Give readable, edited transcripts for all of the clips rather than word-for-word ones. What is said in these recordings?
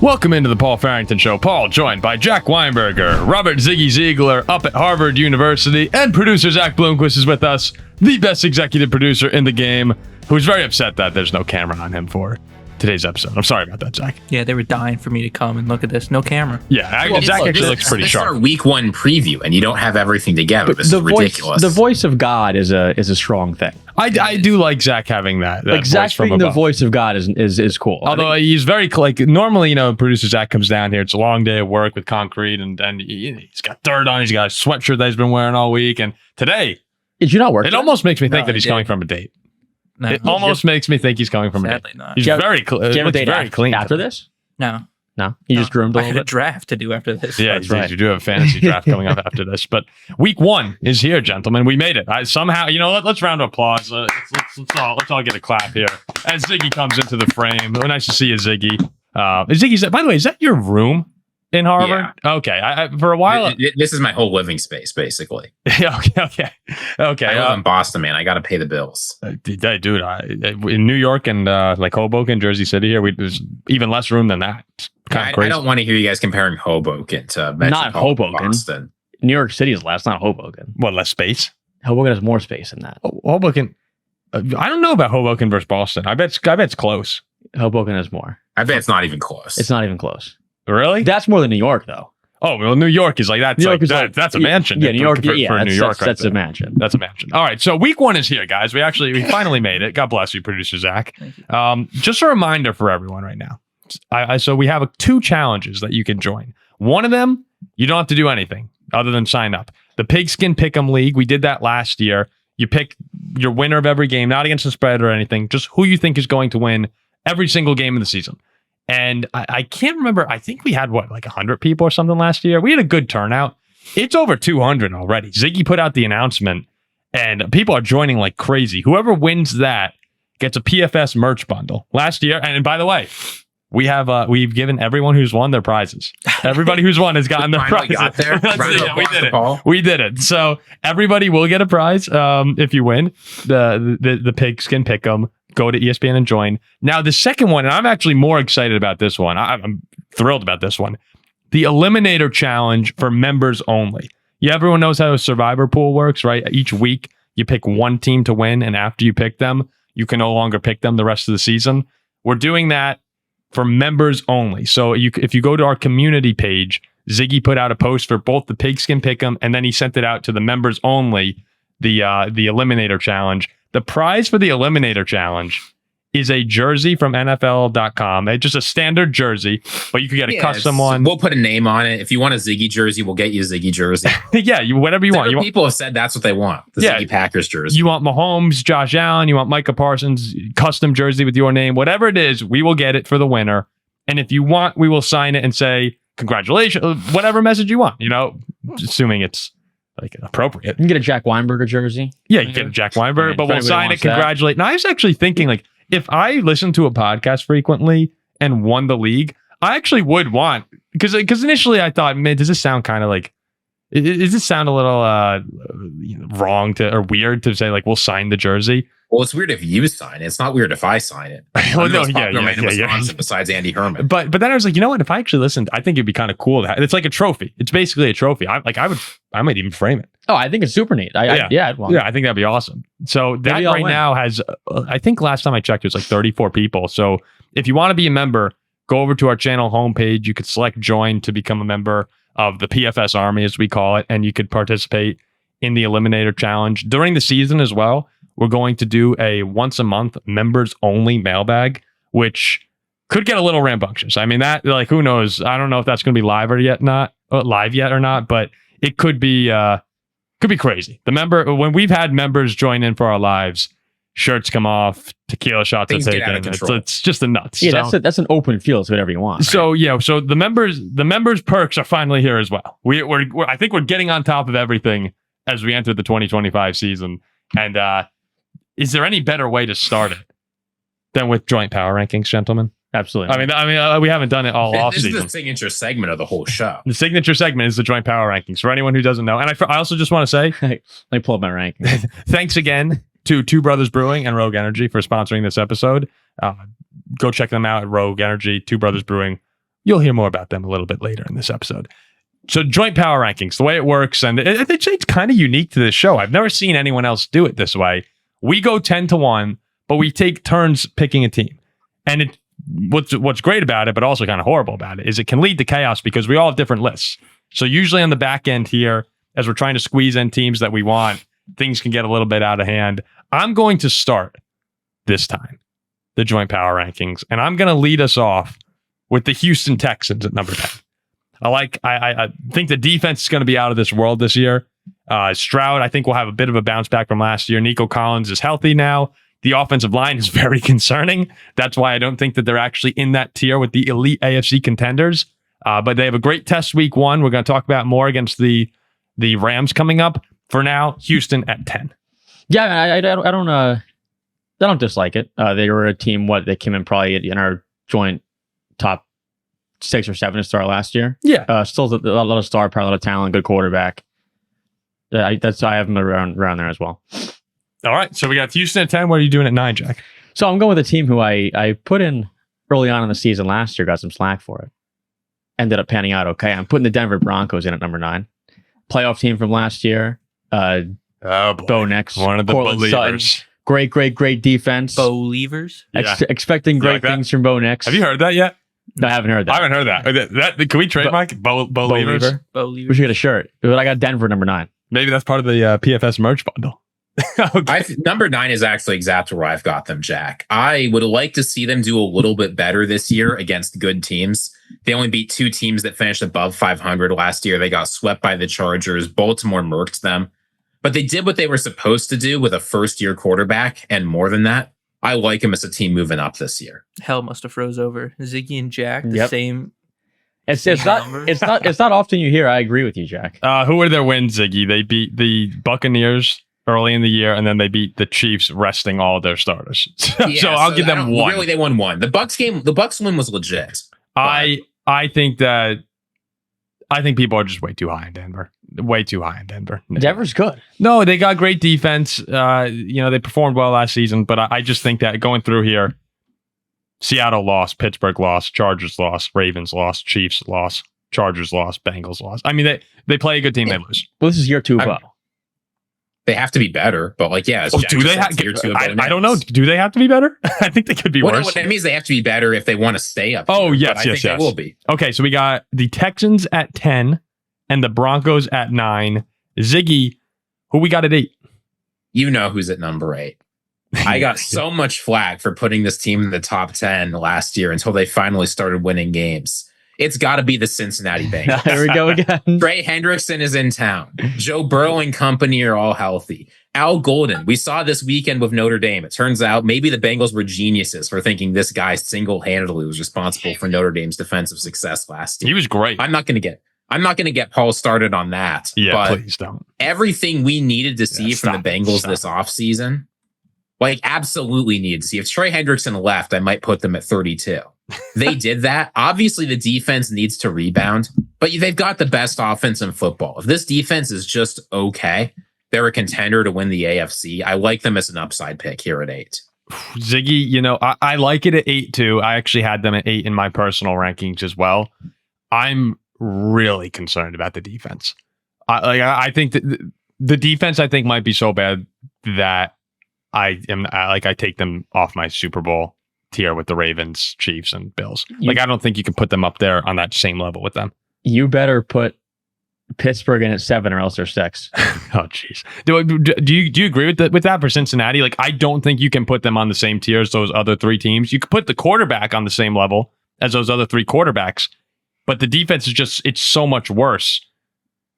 Welcome into the Paul Farrington Show. Paul, joined by Jack Weinberger, Robert Ziggy Ziegler up at Harvard University, and producer Zach Bloomquist is with us, the best executive producer in the game, who's very upset that there's no camera on him for today's episode. I'm sorry about that, Zach. Yeah, they were dying for me to come and look at this. No camera. Yeah, Zach actually looks pretty sharp. This is our week one preview, and you don't have everything together. This is ridiculous. The voice of God is a strong thing. I do like Zach having that like Zach being the voice of God is cool. Although he's very like normally, producer Zach comes down here. It's a long day of work with concrete, and he's got dirt on. He's got a sweatshirt that he's been wearing all week. And today, did you not work? It almost makes me think that he's coming from a date. No, it almost makes me think he's coming from a date. Not. He's very clean. Very clean after this. No. You just groomed a little bit. I had a draft to do after this. Yeah, that's right. You do have a fantasy draft coming up after this. But week one is here, gentlemen. We made it. Somehow, let's round of applause. Let's all get a clap here as Ziggy comes into the frame. Nice to see you, Ziggy. Ziggy, by the way, is that your room in Harvard? Yeah. Okay. For a while, this is my whole living space, basically. Okay. I live in Boston, man. I got to pay the bills. Dude, in New York and like Hoboken, Jersey City here, there's even less room than that. I don't want to hear you guys comparing Hoboken to not Hoboken. Boston. New York City is less, not Hoboken. What, less space? Hoboken has more space than that. Hoboken. I don't know about Hoboken versus Boston. I bet it's close. Hoboken has more. I bet it's not even close. It's not even close. Really? That's more than New York, though. Oh, well, New York is like that. That's a mansion. Yeah, New York. For New York, that's a mansion. That's a mansion. All right, so week one is here, guys. We finally made it. God bless you, producer Zach. Just a reminder for everyone right now. So we have two challenges that you can join. One of them, you don't have to do anything other than sign up. The Pigskin Pick'em League. We did that last year. You pick your winner of every game, not against the spread or anything, just who you think is going to win every single game of the season. And I can't remember. I think we had, like 100 people or something last year. We had a good turnout. It's over 200 already. Ziggy put out the announcement, and people are joining like crazy. Whoever wins that gets a PFS merch bundle. Last year, and by the way, we've given everyone who's won their prizes. Everybody who's won has gotten their prizes. Got there. We did it. We did it. So everybody will get a prize if you win the Pigskin Pick'em. Go to ESPN and join. Now, the second one, and I'm actually more excited about this one. I'm thrilled about this one. The Eliminator Challenge for members only. Yeah, everyone knows how a Survivor pool works, right? Each week, you pick one team to win, and after you pick them, you can no longer pick them the rest of the season. We're doing that for members only. So if you go to our community page, Ziggy put out a post for both the Pigskin Pick'em, and then he sent it out to the members only, the Eliminator Challenge. The prize for the Eliminator Challenge is a jersey from NFL.com. It's just a standard jersey, but you could get a custom one. We'll put a name on it. If you want a Ziggy jersey, we'll get you a Ziggy jersey. Yeah, whatever you want. People have said that's what they want. The Ziggy Packers jersey. You want Mahomes, Josh Allen, you want Micah Parsons, custom jersey with your name. Whatever it is, we will get it for the winner. And if you want, we will sign it and say, congratulations, whatever message you want, assuming it's like appropriate. You can get a Jack Weinberger jersey. Yeah, you can get a Jack Weinberger, but we'll sign it, congratulate. Now, I was actually thinking, like, if I listened to a podcast frequently and won the league, I actually would want, because initially I thought, man, does this sound kind of like, does this sound a little wrong or weird to say, like, we'll sign the jersey? Well, it's weird if you sign it. It's not weird if I sign it. Besides Andy Herman. But then I was like, you know what? If I actually listened, I think it'd be kind of cool. It's like a trophy. It's basically a trophy. I might even frame it. Oh, I think it's super neat. I think that'd be awesome. So that right now has, I think last time I checked, it was like 34 people. So if you want to be a member, go over to our channel homepage. You could select join to become a member of the PFS Army, as we call it, and you could participate in the Eliminator Challenge during the season as well. We're going to do a once a month members only mailbag, which could get a little rambunctious. I mean, that, like, who knows? I don't know if that's going to be live yet or not, but it could be crazy. When we've had members join in for our lives, shirts come off, tequila shots are taken. It's just a nuts. Yeah, so, that's an open field. It's whatever you want. So so the members perks are finally here as well. I think we're getting on top of everything as we enter the 2025 season. And is there any better way to start it than with joint power rankings, gentlemen? Absolutely. I mean, we haven't done it all off season. This is the signature segment of the whole show. The signature segment is the joint power rankings for anyone who doesn't know. And I also just want to say, let me pull up my rankings. Thanks again to Two Brothers Brewing and Rogue Energy for sponsoring this episode. Go check them out at Rogue Energy, Two Brothers Brewing, You'll hear more about them a little bit later in this episode. So joint power rankings, the way it works, and it's kind of unique to this show. I've never seen anyone else do it this way. We go 10-1, but we take turns picking a team. And what's great about it, but also kind of horrible about it, is it can lead to chaos because we all have different lists. So usually on the back end here, as we're trying to squeeze in teams that we want, things can get a little bit out of hand. I'm going to start this time the joint power rankings, and I'm going to lead us off with the Houston Texans at number 10. I think the defense is going to be out of this world this year. Stroud, I think, will have a bit of a bounce back from last year. Nico Collins is healthy now. The offensive line is very concerning. That's why I don't think that they're actually in that tier with the elite AFC contenders. But they have a great test week 1. We're going to talk about more against the Rams coming up. For now, Houston at 10. Yeah, I don't dislike it. They were a team, they came in probably in our joint top 6 or 7 to start last year. Yeah. Still a lot of star power, a lot of talent, good quarterback. I have them around there as well. All right. So we got Houston at 10. What are you doing at 9, Jack? So I'm going with a team who I put in early on in the season last year, got some slack for it. Ended up panning out okay. I'm putting the Denver Broncos in at number 9. Playoff team from last year. Bo Nix. One of the Portland believers. Sutton. Great defense. Believers? Yeah. Expecting great things from Bo Nix. Have you heard that yet? No, I haven't heard that. I haven't heard that. Can we trademark Believers? We should get a shirt. But I got Denver number 9. Maybe that's part of the PFS merch bundle. Okay. Number 9 is actually exactly where I've got them, Jack. I would like to see them do a little bit better this year against good teams. They only beat 2 teams that finished above 500 last year. They got swept by the Chargers. Baltimore murked them. But they did what they were supposed to do with a first-year quarterback, and more than that, I like them as a team moving up this year. Hell must have froze over. Ziggy and Jack, the Yep. same. It's not often you hear. I agree with you, Jack. Who were their wins, Ziggy? They beat the Buccaneers early in the year, and then they beat the Chiefs, resting all their starters. So I'll give them 1. Really, they won 1. The Bucs win was legit. I think people are just way too high in Denver. Way too high in Denver. Denver's good. No, they got great defense. They performed well last season, but I just think that going through here, Seattle lost, Pittsburgh lost, Chargers lost, Ravens lost, Chiefs lost, Chargers lost, Bengals lost. I mean, they play a good team, they lose. Well, this is year 2 of Bo. They have to be better, but do they have? I don't know. Do they have to be better? I think they could be worse. What it means they have to be better if they want to stay up. Oh, here, yes, I think they will be. Okay, so we got the Texans at 10 and the Broncos at 9. Ziggy, who we got at 8? You know who's at number 8. I got so much flack for putting this team in the top 10 last year until they finally started winning games. It's got to be the Cincinnati Bengals. There we go again. Trey Hendrickson is in town. Joe Burrow and company are all healthy. Al Golden, we saw this weekend with Notre Dame. It turns out maybe the Bengals were geniuses for thinking this guy single-handedly was responsible for Notre Dame's defensive success last year. He was great. I'm not going to get Paul started on that. Yeah, but please don't. Everything we needed to see from the Bengals this offseason, absolutely needed to see. If Trey Hendrickson left, I might put them at 32. They did that. Obviously, the defense needs to rebound, but they've got the best offense in football. If this defense is just okay, they're a contender to win the AFC. I like them as an upside pick here at 8. Ziggy, I like it at 8 too. I actually had them at 8 in my personal rankings as well. I'm really concerned about the defense. I think that the defense might be so bad that I take them off my Super Bowl tier with the Ravens, Chiefs, and Bills. I don't think you can put them up there on that same level with them. You better put Pittsburgh in at 7 or else they're 6. Oh, jeez. Do you agree with that for Cincinnati? I don't think you can put them on the same tier as those other 3 teams. You could put the quarterback on the same level as those other 3 quarterbacks, but the defense is it's so much worse.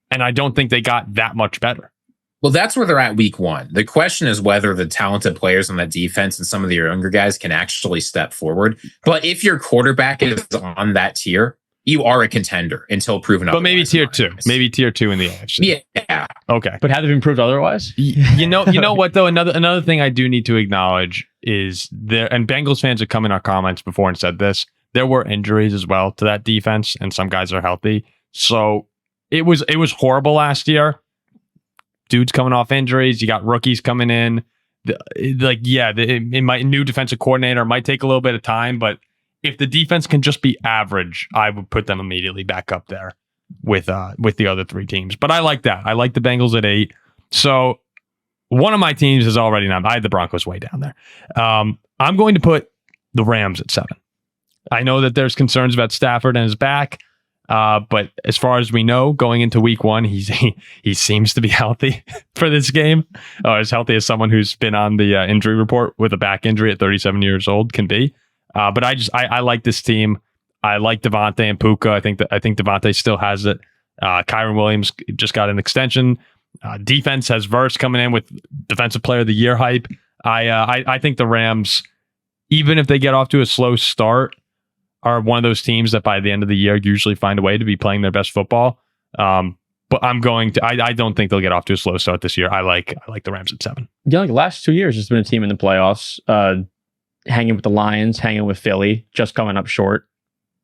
And I don't think they got that much better. Well, that's where they're at week 1. The question is whether the talented players on that defense and some of the younger guys can actually step forward. But if your quarterback is on that tier, you are a contender until proven otherwise. But maybe tier 2. Maybe tier 2 in the AFC. Yeah. Okay. But have they been proved otherwise? You know what, though? Another thing I do need to acknowledge is there, and Bengals fans have come in our comments before and said this, there were injuries as well to that defense, and some guys are healthy. So it was horrible last year. Dudes coming off injuries. You got rookies coming in. New defensive coordinator might take a little bit of time, but if the defense can just be average, I would put them immediately back up there with the other three teams. But I like that. I like the Bengals at 8. So one of my teams is already not. I had the Broncos way down there. I'm going to put the Rams at 7. I know that there's concerns about Stafford and his back, but as far as we know, going into week 1, he seems to be healthy for this game, or as healthy as someone who's been on the injury report with a back injury at 37 years old can be. But I like this team. I like Devontae and Puka. I think Devontae still has it. Kyron Williams just got an extension. Defense has Verse coming in with Defensive Player of the Year hype. I think the Rams, even if they get off to a slow start, are one of those teams that by the end of the year usually find a way to be playing their best football. But I don't think they'll get off to a slow start this year. I like the Rams at 7. Yeah, like the last 2 years, there's been a team in the playoffs, hanging with the Lions, hanging with Philly, just coming up short.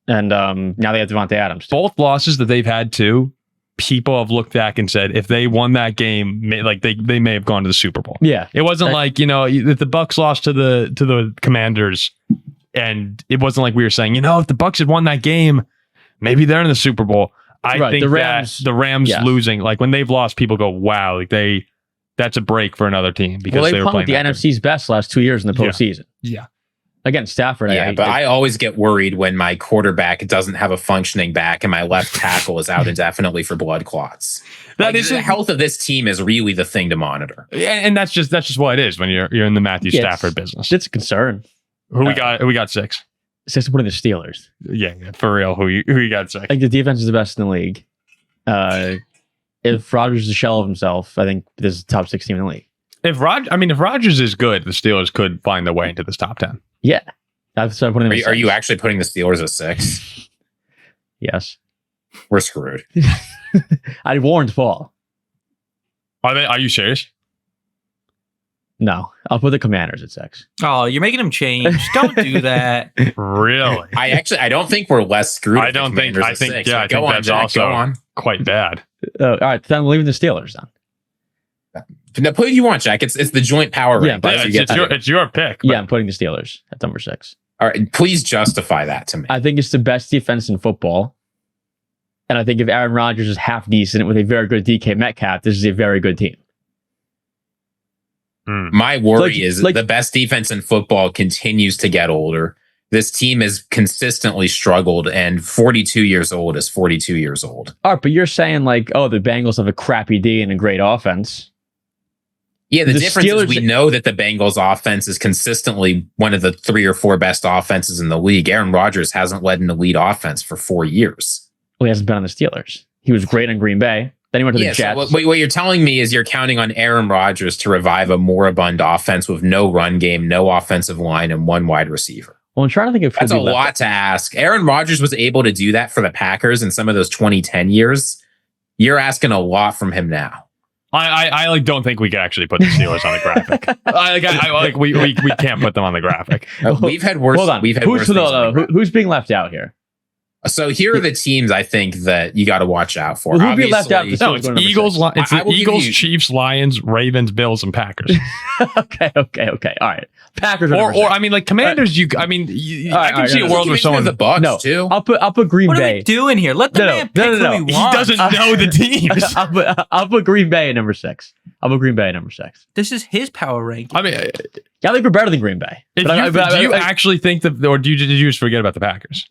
And now they have Devontae Adams. Both losses that they've had too, people have looked back and said if they won that game, they may have gone to the Super Bowl. Yeah, it wasn't like if the Bucs lost to the Commanders, and it wasn't like we were saying if the Bucs had won that game, maybe they're in the Super Bowl. I think the Rams losing, like when they've lost, people go, wow, like that's a break for another team because they were playing the NFC's best last 2 years in the postseason. Yeah. Against Stafford. I always get worried when my quarterback doesn't have a functioning back and my left tackle is out indefinitely for blood clots. The health of this team is really the thing to monitor. And that's just what it is when you're in the Matthew Stafford business. It's a concern. Who we got 6? 6 to put in the Steelers. Yeah, for real. Who you got 6? I think the defense is the best in the league. If Rodgers is a shell of himself, I think this is the top 6 team in the league. If Rodgers is good, the Steelers could find their way into this top 10. Yeah. That's what I'm putting. Are you actually putting the Steelers at 6? Yes. We're screwed. I warned Paul. Are you serious? No, I'll put the Commanders at 6. Oh, you're making them change. Don't do that. Really? I don't think we're less screwed. I think that's also quite bad. All right, then I'm leaving the Steelers then. Now, put who you want, Jack. It's the joint power rank. It's your pick. Yeah, I'm putting the Steelers at number 6. All right, please justify that to me. I think it's the best defense in football. And I think if Aaron Rodgers is half decent with a very good DK Metcalf, this is a very good team. My worry is the best defense in football continues to get older. This team has consistently struggled, and 42 years old is 42 years old. All right, but you're saying the Bengals have a crappy D and a great offense. Yeah, the difference is we know that the Bengals offense is consistently one of the 3 or 4 best offenses in the league. Aaron Rodgers hasn't led an elite offense for 4 years. Well, he hasn't been on the Steelers. He was great in Green Bay. Then he went to the Jets. So what you're telling me is you're counting on Aaron Rodgers to revive a moribund offense with no run game, no offensive line, and 1 wide receiver. Well, I'm trying to think of that's a lot to ask. Aaron Rodgers was able to do that for the Packers in some of those 2010 years. You're asking a lot from him now. I don't think we can actually put the Steelers on the graphic. We can't put them on the graphic. We've had worse. Hold on. Who's being left out here? So here are the teams I think that you got to watch out for. Well, who'd be left out? No, it's Eagles. It's the Eagles, Chiefs, Lions, Ravens, Bills, and Packers. Okay. All right. Packers, Commanders. I can see a world where someone the Bucs too. I'll put Green Bay. What are we doing here? Let the man pick who he wants. He doesn't know the teams. I'll put Green Bay at number 6. This is his power ranking. I think we're better than Green Bay. Do you actually think that, or did you just forget about the Packers?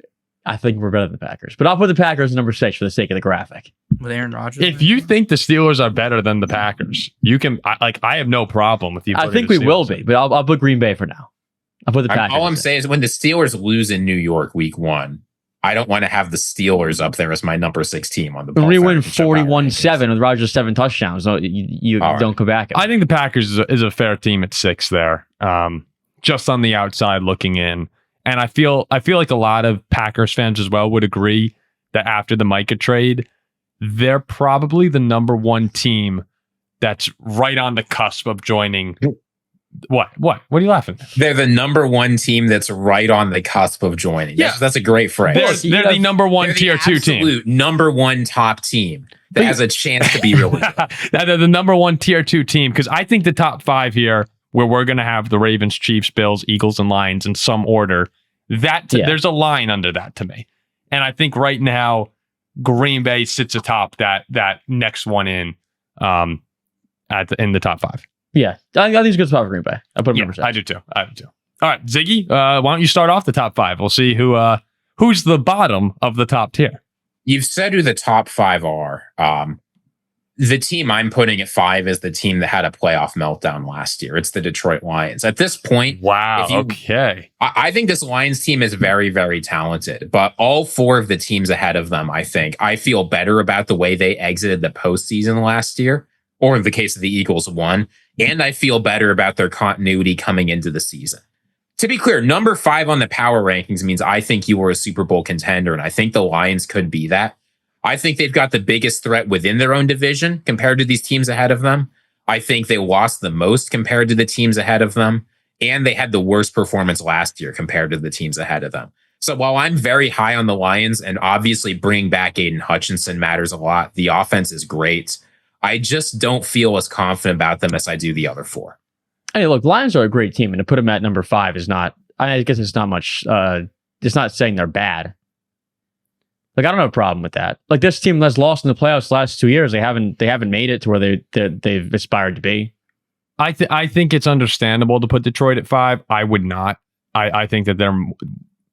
I think we're better than the Packers, but I'll put the Packers at number 6 for the sake of the graphic. With Aaron Rodgers. If you think the Steelers are better than the Packers, you can. I have no problem with you. I think we will be, but I'll put Green Bay for now. I'll put the Packers. All I'm saying is when the Steelers lose in New York week 1, I don't want to have the Steelers up there as my number 6 team on the. When we win 41-7 with Rodgers 7 touchdowns, you don't come back. I think the Packers is a fair team at 6 there, just on the outside looking in. And I feel like a lot of Packers fans as well would agree that after the Micah trade, they're probably the number 1 team that's right on the cusp of joining. What are you laughing at? They're the number 1 team that's right on the cusp of joining. Yeah, that's a great phrase. They're the number 1 tier 2 team. Number 1 top team that has a chance to be really good. They're the number 1 tier 2 team because I think the top 5 here, where we're going to have the Ravens, Chiefs, Bills, Eagles, and Lions in some order. There's a line under that to me. And I think right now, Green Bay sits atop that next one in the top 5. Yeah, I think it's a good spot for Green Bay. I put them number 6. I do too. All right, Ziggy, why don't you start off the top 5? We'll see who's the bottom of the top tier. You've said who the top 5 are. The team I'm putting at 5 is the team that had a playoff meltdown last year. It's the Detroit Lions. At this point, okay. I think this Lions team is very, very talented, but all 4 of the teams ahead of them, I feel better about the way they exited the postseason last year, or in the case of the Eagles, won, and I feel better about their continuity coming into the season. To be clear, number 5 on the power rankings means I think you were a Super Bowl contender, and I think the Lions could be that. I think they've got the biggest threat within their own division compared to these teams ahead of them. I think they lost the most compared to the teams ahead of them. And they had the worst performance last year compared to the teams ahead of them. So while I'm very high on the Lions, and obviously bringing back Aiden Hutchinson matters a lot, the offense is great. I just don't feel as confident about them as I do the other 4. Hey, look, Lions are a great team, and to put them at number 5 is not, I guess it's not much, it's not saying they're bad. Like, I don't have a problem with that. Like, this team has lost in the playoffs the last 2 years. They haven't made it to where they've aspired to be. I think it's understandable to put Detroit at 5. I would not. I think that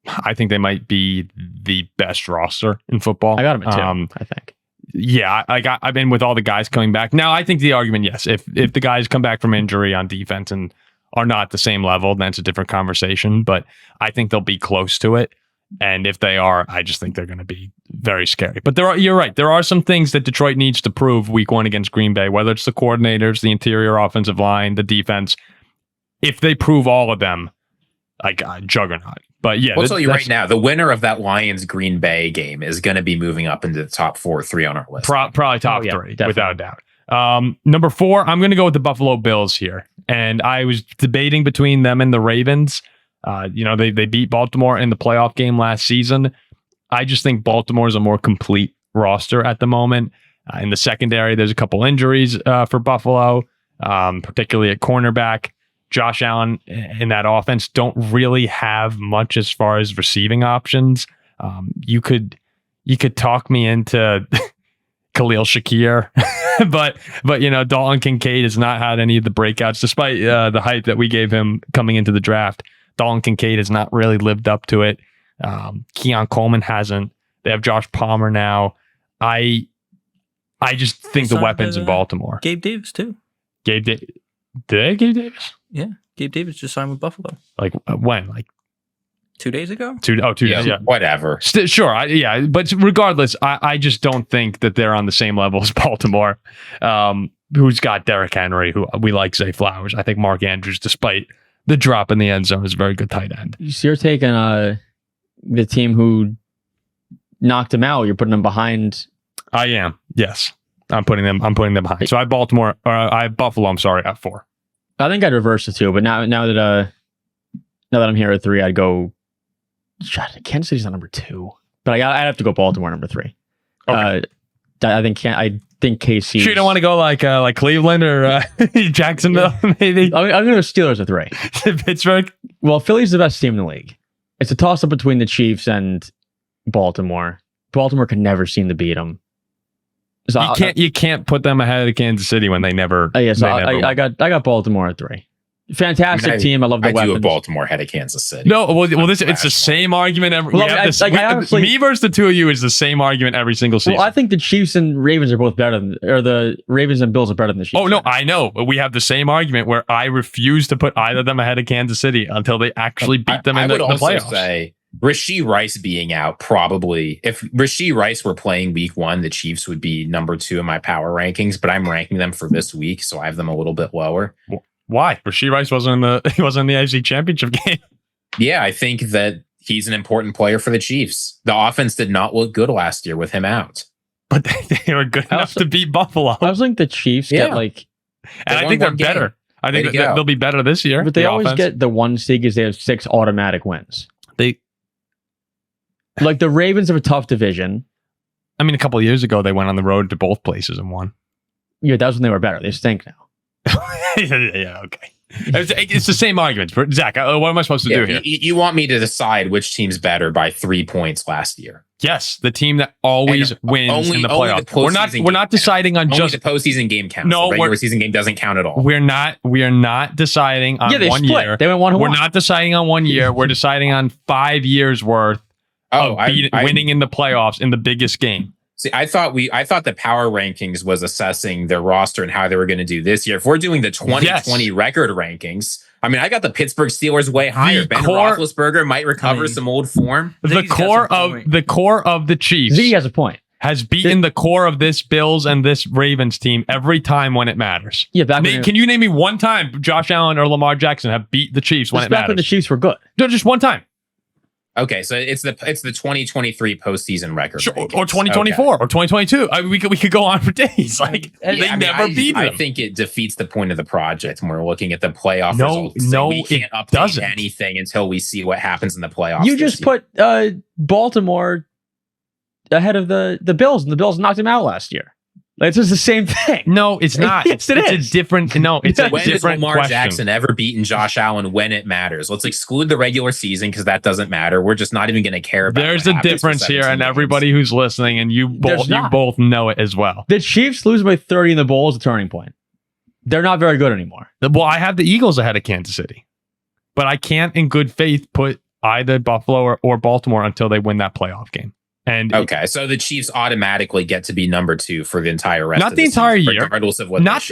I think they might be the best roster in football. I got them at 2, I think. Yeah, I've been with all the guys coming back. Now, I think the argument, yes, if the guys come back from injury on defense and are not the same level, then it's a different conversation. But I think they'll be close to it. And if they are, I just think they're going to be very scary. But you're right. There are some things that Detroit needs to prove week 1 against Green Bay, whether it's the coordinators, the interior offensive line, the defense. If they prove all of them, like juggernaut. But yeah, I'll tell you right now, the winner of that Lions Green Bay game is going to be moving up into the top 4 or 3 on our list. Probably top 3, definitely. Without a doubt. Number 4, I'm going to go with the Buffalo Bills here. And I was debating between them and the Ravens. They beat Baltimore in the playoff game last season. I just think Baltimore is a more complete roster at the moment. In the secondary, there's a couple injuries for Buffalo, particularly at cornerback. Josh Allen in that offense don't really have much as far as receiving options. You could talk me into Khalil Shakir, but Dalton Kincaid has not had any of the breakouts, despite the hype that we gave him coming into the draft. Dalton Kincaid has not really lived up to it. Keon Coleman hasn't. They have Josh Palmer now. I just think the weapons in Baltimore. Gabe Davis too. Did they Gabe Davis? Yeah, Gabe Davis just signed with Buffalo. Like when? Like 2 days ago? 2 days. Yeah, whatever. Sure. But regardless, I just don't think that they're on the same level as Baltimore, who's got Derrick Henry, who we like Zay Flowers. I think Mark Andrews, despite the drop in the end zone, is a very good tight end. So you're taking the team who knocked him out. You're putting them behind. I am. Yes, I'm putting them behind. So I have Buffalo. I'm sorry, at 4. I think I'd reverse the 2, but now that I'm here at 3, I'd go. Kansas City's not number 2, but I'd have to go Baltimore number 3. Okay. I think KC. Sure, you don't want to go like Cleveland or Jacksonville, maybe. I'm going to go Steelers at 3. Pittsburgh. Well, Philly's the best team in the league. It's a toss up between the Chiefs and Baltimore. Baltimore can never seem to beat them. So you can't put them ahead of Kansas City when they never. I got Baltimore at 3. Fantastic team. I love the weapons. I do have Baltimore ahead of Kansas City. No, it's the same argument every. Me versus the two of you is the same argument every single season. Well, I think the Chiefs and Ravens are both better than, or the Ravens and Bills are better than the Chiefs. Oh no, I know, but we have the same argument where I refuse to put either of them ahead of Kansas City until they actually beat them in the playoffs. I would also say Rashee Rice being out, probably if Rashee Rice were playing week 1, the Chiefs would be number 2 in my power rankings, but I'm ranking them for this week, so I have them a little bit lower. Why? Rashee Rice wasn't in the AFC Championship game. Yeah, I think that he's an important player for the Chiefs. The offense did not look good last year with him out. But they were good enough to beat Buffalo. I was like the Chiefs get and I think they're better. I think they'll be better this year. But they always get the 1 seed because they have 6 automatic wins. Like the Ravens have a tough division. I mean, a couple of years ago, they went on the road to both places and won. Yeah, that was when they were better. They stink now. Yeah, okay. It's the same arguments. Zach, what am I supposed to do here? You want me to decide which team's better by 3 points last year? Yes, the team that always wins in the playoffs. We're not deciding on just the postseason game counts. No, the regular season game doesn't count at all. We are not deciding on they 1 split. year. They went 1-1. We're not deciding on 1 year. We're deciding on 5 years worth of winning in the playoffs in the biggest game. See, I thought the power rankings was assessing their roster and how they were going to do this year. If we're doing the 2020 record rankings, I mean, I got the Pittsburgh Steelers way higher. Ben Roethlisberger might recover some old form. The core of the Chiefs. Ziggy has a point. Has beaten the core of this Bills and this Ravens team every time when it matters. Yeah, can you name me one time Josh Allen or Lamar Jackson have beat the Chiefs when it matters? Back when the Chiefs were good. No, just one time. Okay, so it's the 2023 postseason record, sure, or 2024 or 2022. I mean, we could go on for days. Like they never beat them. I think it defeats the point of the project when we're looking at the playoff results. No, we can't update anything until we see what happens in the playoffs. You just put Baltimore ahead of the Bills, and the Bills knocked him out last year. Like, it's just the same thing. No, it's not. Yes, it's a different. No, it's a when different. Has Lamar question. Jackson ever beaten Josh Allen when it matters? Let's exclude the regular season because that doesn't matter. We're just not even going to care about. There's a difference here, and everybody who's listening, and you both know it as well. The Chiefs losing by 30 in the bowl is a turning point. They're not very good anymore. Well, I have the Eagles ahead of Kansas City, but I can't, in good faith, put either Buffalo or Baltimore until they win that playoff game. And okay, so the Chiefs automatically get to be number 2 for the entire rest. Not the entire year, regardless of what. Not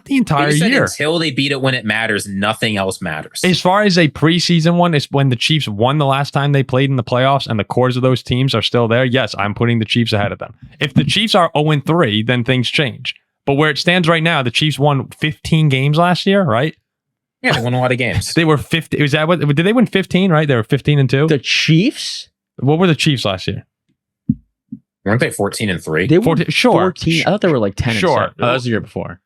the entire year. Until they beat it when it matters, nothing else matters. As far as a preseason one, is when the Chiefs won the last time they played in the playoffs, and the cores of those teams are still there. Yes, I'm putting the Chiefs ahead of them. If the Chiefs are 0-3, then things change. But where it stands right now, the Chiefs won 15 games last year, right? Yeah, they won a lot of games. They were 50. Was that what? Did they win 15? Right? They were 15-2. The Chiefs? What were the Chiefs last year? Weren't they 14-3? They were 14. I thought they were like 10. Sure, that was the year before.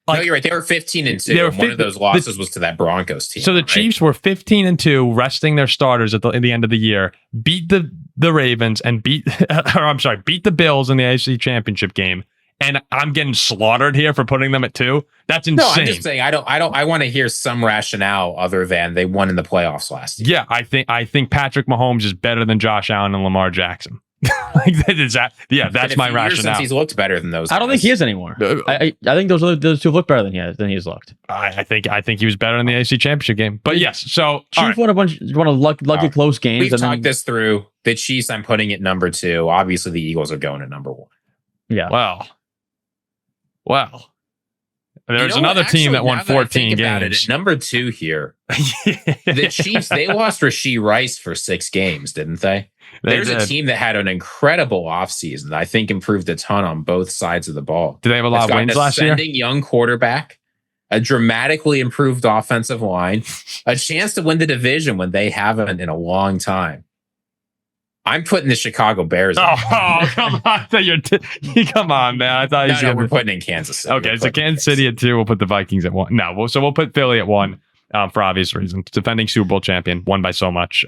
No, you're right. They were 15-2. One of those losses was to that Broncos team. So the Chiefs were 15-2, resting their starters at the end of the year. Beat the Ravens and beat the Bills in the AFC Championship game. And I'm getting slaughtered here for putting them at 2. That's insane. No, I'm just saying I want to hear some rationale other than they won in the playoffs last year. Yeah, I think Patrick Mahomes is better than Josh Allen and Lamar Jackson. That's my rationale. Since he's looked better than those. I don't think he is anymore. I think those two look better than he's looked. I think he was better in the AFC Championship game. But yes, so Chiefs won a lucky close games. We've talked this through. The Chiefs, I'm putting at number 2. Obviously, the Eagles are going at number 1. Yeah. Well. There's another team that won 14 games. Number 2 here. The Chiefs, they lost Rashee Rice for 6 games, didn't they? There's a team that had an incredible offseason that I think improved a ton on both sides of the ball. Did they have a lot of wins last year? Ascending young quarterback, a dramatically improved offensive line, a chance to win the division when they haven't in a long time. I'm putting the Chicago Bears. Oh, come on. Come on, man. I thought we're putting in Kansas City. Okay, so Kansas City at 2. We'll put the Vikings at 1. No, so we'll put Philly at 1 for obvious reasons. Defending Super Bowl champion, won by so much.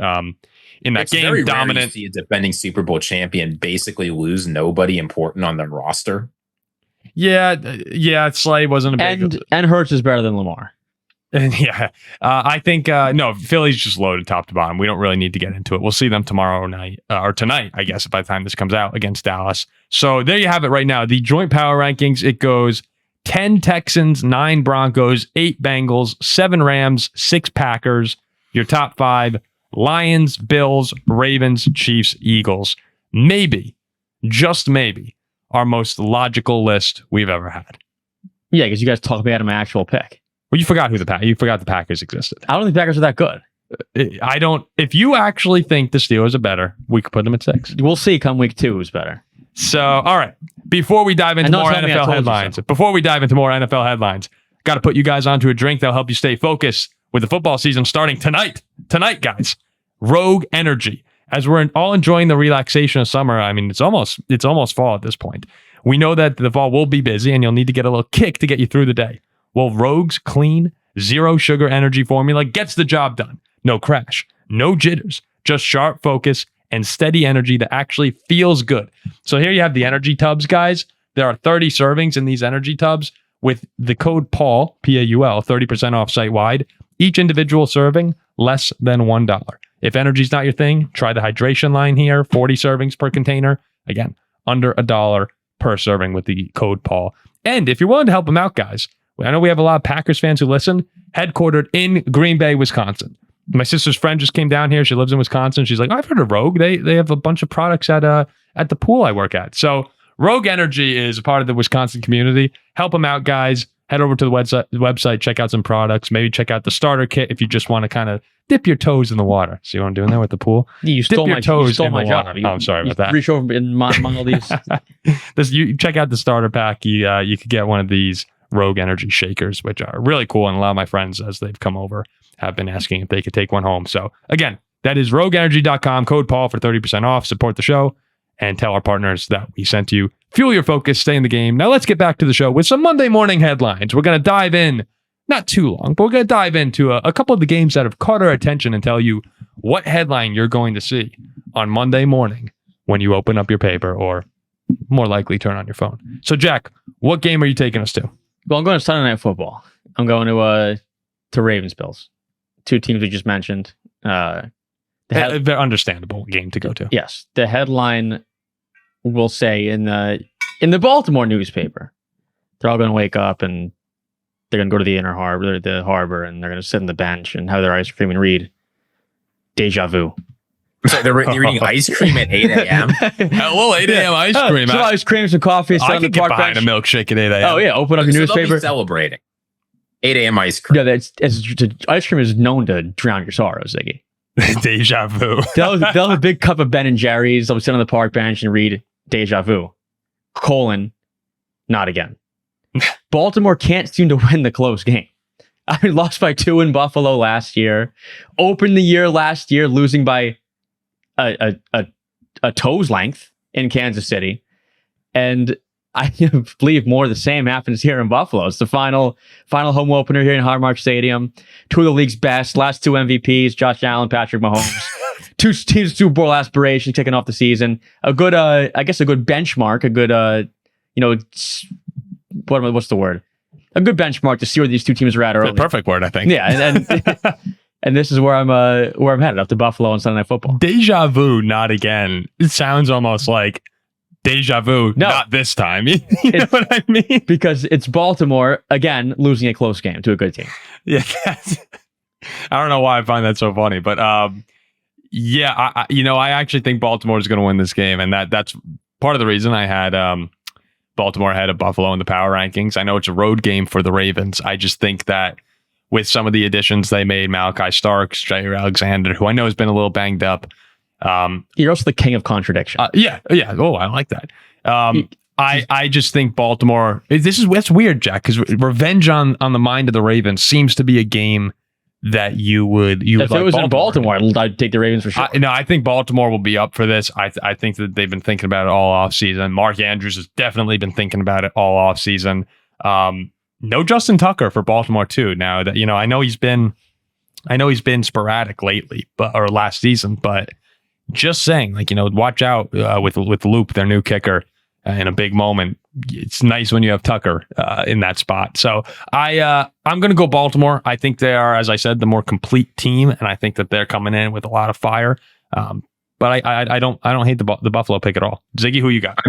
In that game, very dominant. Rare to see a defending Super Bowl champion basically lose nobody important on their roster. Yeah. Slay wasn't a big. And Hurts is better than Lamar. Yeah, I think no. Philly's just loaded top to bottom. We don't really need to get into it. We'll see them tomorrow night or tonight, I guess, by the time this comes out against Dallas. So there you have it. Right now, the joint power rankings. It goes 10 Texans, 9 Broncos, 8 Bengals, 7 Rams, 6 Packers. Your top 5. Lions, Bills, Ravens, Chiefs, Eagles. Maybe, just maybe, our most logical list we've ever had. Yeah, because you guys talk about my actual pick. Well, you forgot you forgot the Packers existed. I don't think the Packers are that good. I don't. If you actually think the Steelers are better, we could put them at 6. We'll see come week 2 who's better. So, all right. Before we dive into more NFL headlines, got to put you guys onto a drink that'll help you stay focused with the football season starting tonight. Tonight, guys. Rogue Energy. As we're all enjoying the relaxation of summer, I mean, it's almost fall at this point. We know that the fall will be busy and you'll need to get a little kick to get you through the day. Well, Rogue's clean, zero sugar energy formula gets the job done. No crash, no jitters, just sharp focus and steady energy that actually feels good. So here you have the energy tubs, guys. There are 30 servings in these energy tubs with the code Paul, Paul, 30% off site-wide. Each individual serving, less than $1. If energy's not your thing, try the hydration line here, 40 servings per container. Again, under $1 per serving with the code Paul. And if you're willing to help them out, guys, I know we have a lot of Packers fans who listen, headquartered in Green Bay, Wisconsin. My sister's friend just came down here. She lives in Wisconsin. She's like, I've heard of Rogue. They have a bunch of products at the pool I work at. So Rogue Energy is a part of the Wisconsin community. Help them out, guys. Head over to the website, check out some products. Maybe check out the starter kit if you just want to kind of dip your toes in the water. See what I'm doing there with the pool? You dip stole your my toes you stole in my the job. water. I'm sorry about that. Reach over and model these. You check out the starter pack. You could get one of these Rogue Energy shakers, which are really cool. And a lot of my friends, as they've come over, have been asking if they could take one home. So again, that is rogueenergy.com, code Paul for 30% off. Support the show and tell our partners that we sent you. Fuel your focus, stay in the game. Now let's get back to the show with some Monday morning headlines. We're going to dive in, not too long, but we're going to dive into a couple of the games that have caught our attention and tell you what headline you're going to see on Monday morning when you open up your paper or more likely turn on your phone. So Jack, what game are you taking us to? Well, I'm going to Sunday Night Football. I'm going to Ravens-Bills. Two teams we just mentioned. Very understandable game to go to. Yes. The headline will say in the Baltimore newspaper, they're all going to wake up and they're going to go to the harbor, and they're going to sit on the bench and have their ice cream and read Deja Vu. So they're eating ice cream at 8 a.m. Well, 8 a.m. ice cream. Some ice cream, some coffee. I could get behind a milkshake at 8 a.m. Oh yeah, open up your So they'll newspaper. be celebrating 8 a.m. ice cream. Yeah, ice cream is known to drown your sorrows, Ziggy. Deja Vu. They'll have a big cup of Ben and Jerry's. They'll sit on the park bench and read Deja Vu. Not again. Baltimore can't seem to win the close game. I mean, lost by 2 in Buffalo last year. Opened the year last year losing by a toe's length in Kansas City. And I believe more of the same happens here in Buffalo. It's the final home opener here in Highmark Stadium. 2 of the league's best, last 2 MVPs, Josh Allen, Patrick Mahomes. 2 teams Super Bowl aspirations kicking off the season. A good, I guess, a good benchmark. A good, what's the word? A good benchmark to see where these 2 teams are at early. The perfect word, I think. Yeah, and and this is where I'm headed, up to Buffalo on Sunday Night Football. Deja Vu, not again. It sounds almost like Deja Vu, not this time. You know what I mean? Because it's Baltimore, again, losing a close game to a good team. Yeah. I don't know why I find that so funny, but yeah, I actually think Baltimore is going to win this game, and that's part of the reason I had Baltimore ahead of Buffalo in the power rankings. I know it's a road game for the Ravens. I just think that with some of the additions they made, Malachi Starks, Jair Alexander, who I know has been a little banged up. You're also the king of contradiction. Yeah. Oh, I like that. I just think Baltimore. That's weird, Jack, because revenge on the mind of the Ravens seems to be a game that you would. If it was in Baltimore, I'd take the Ravens for sure. I think Baltimore will be up for this. I think that they've been thinking about it all off season. Mark Andrews has definitely been thinking about it all off season. No Justin Tucker for Baltimore too. Now that I know he's been sporadic lately, or last season, but just saying, watch out with Loop, their new kicker, in a big moment. It's nice when you have Tucker in that spot. So I'm going to go Baltimore. I think they are, as I said, the more complete team, and I think that they're coming in with a lot of fire. But I don't hate the Buffalo pick at all. Ziggy, who you got?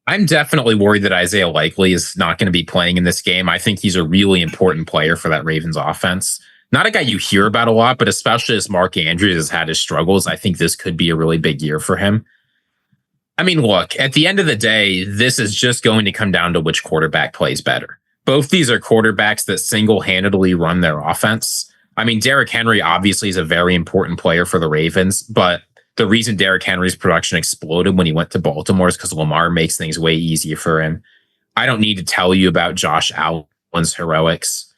I'm definitely worried that Isaiah Likely is not going to be playing in this game. I think he's a really important player for that Ravens offense. Not a guy you hear about a lot, but especially as Mark Andrews has had his struggles, I think this could be a really big year for him. I mean, look, at the end of the day, this is just going to come down to which quarterback plays better. Both these are quarterbacks that single-handedly run their offense. I mean, Derrick Henry obviously is a very important player for the Ravens, but the reason Derrick Henry's production exploded when he went to Baltimore is because Lamar makes things way easier for him. I don't need to tell you about Josh Allen's heroics.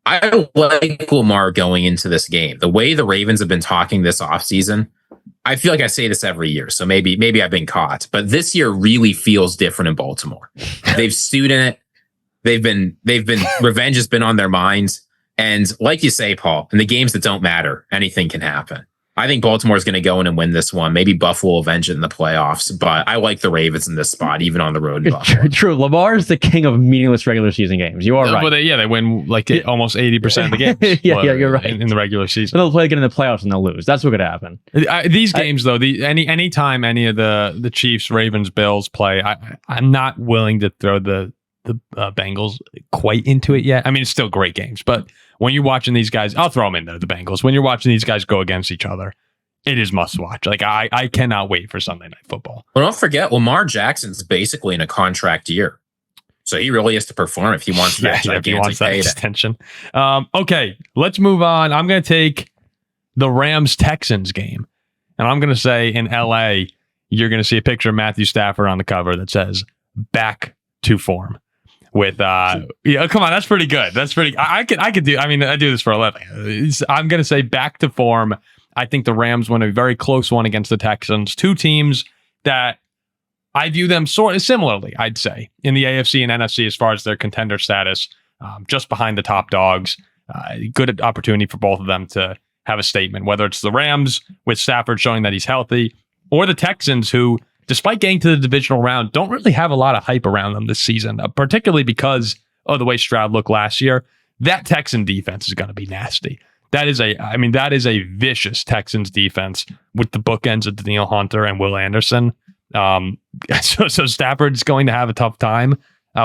I like Lamar going into this game. The way the Ravens have been talking this offseason, I feel like I say this every year, so maybe I've been caught. But this year really feels different in Baltimore. They've stewed in it. They've been revenge has been on their minds. And like you say, Paul, in the games that don't matter, anything can happen. I think Baltimore's going to go in and win this one. Maybe Buffalo will avenge it in the playoffs, but I like the Ravens in this spot, even on the road in Buffalo. True. Lamar is the king of meaningless regular season games. You are right. But they win like almost 80% of the games. Yeah, you're right. In the regular season. And they'll play again in the playoffs and they'll lose. That's what could happen. These games, though, any time any of the Chiefs, Ravens, Bills play, I'm not willing to throw the Bengals quite into it yet. I mean, it's still great games, but when you're watching these guys, I'll throw them in there, the Bengals. When you're watching these guys go against each other, it is must watch. Like I cannot wait for Sunday Night Football. Well, don't forget, Lamar Jackson's basically in a contract year, so he really has to perform if he wants that gigantic payday. Extension. Okay, let's move on. I'm going to take the Rams-Texans game, and I'm going to say in LA, you're going to see a picture of Matthew Stafford on the cover that says "back to form." With come on, that's pretty good. That's pretty. I could do. I mean, I do this for a living. I'm gonna say back to form. I think the Rams win a very close one against the Texans. Two teams that I view them sort of similarly. I'd say in the AFC and NFC as far as their contender status, just behind the top dogs. Good opportunity for both of them to have a statement. Whether it's the Rams with Stafford showing that he's healthy, or the Texans who, despite getting to the divisional round, don't really have a lot of hype around them this season, particularly because of the way Stroud looked last year. That Texan defense is going to be nasty. That is a vicious Texans defense with the bookends of Danielle Hunter and Will Anderson. So Stafford's going to have a tough time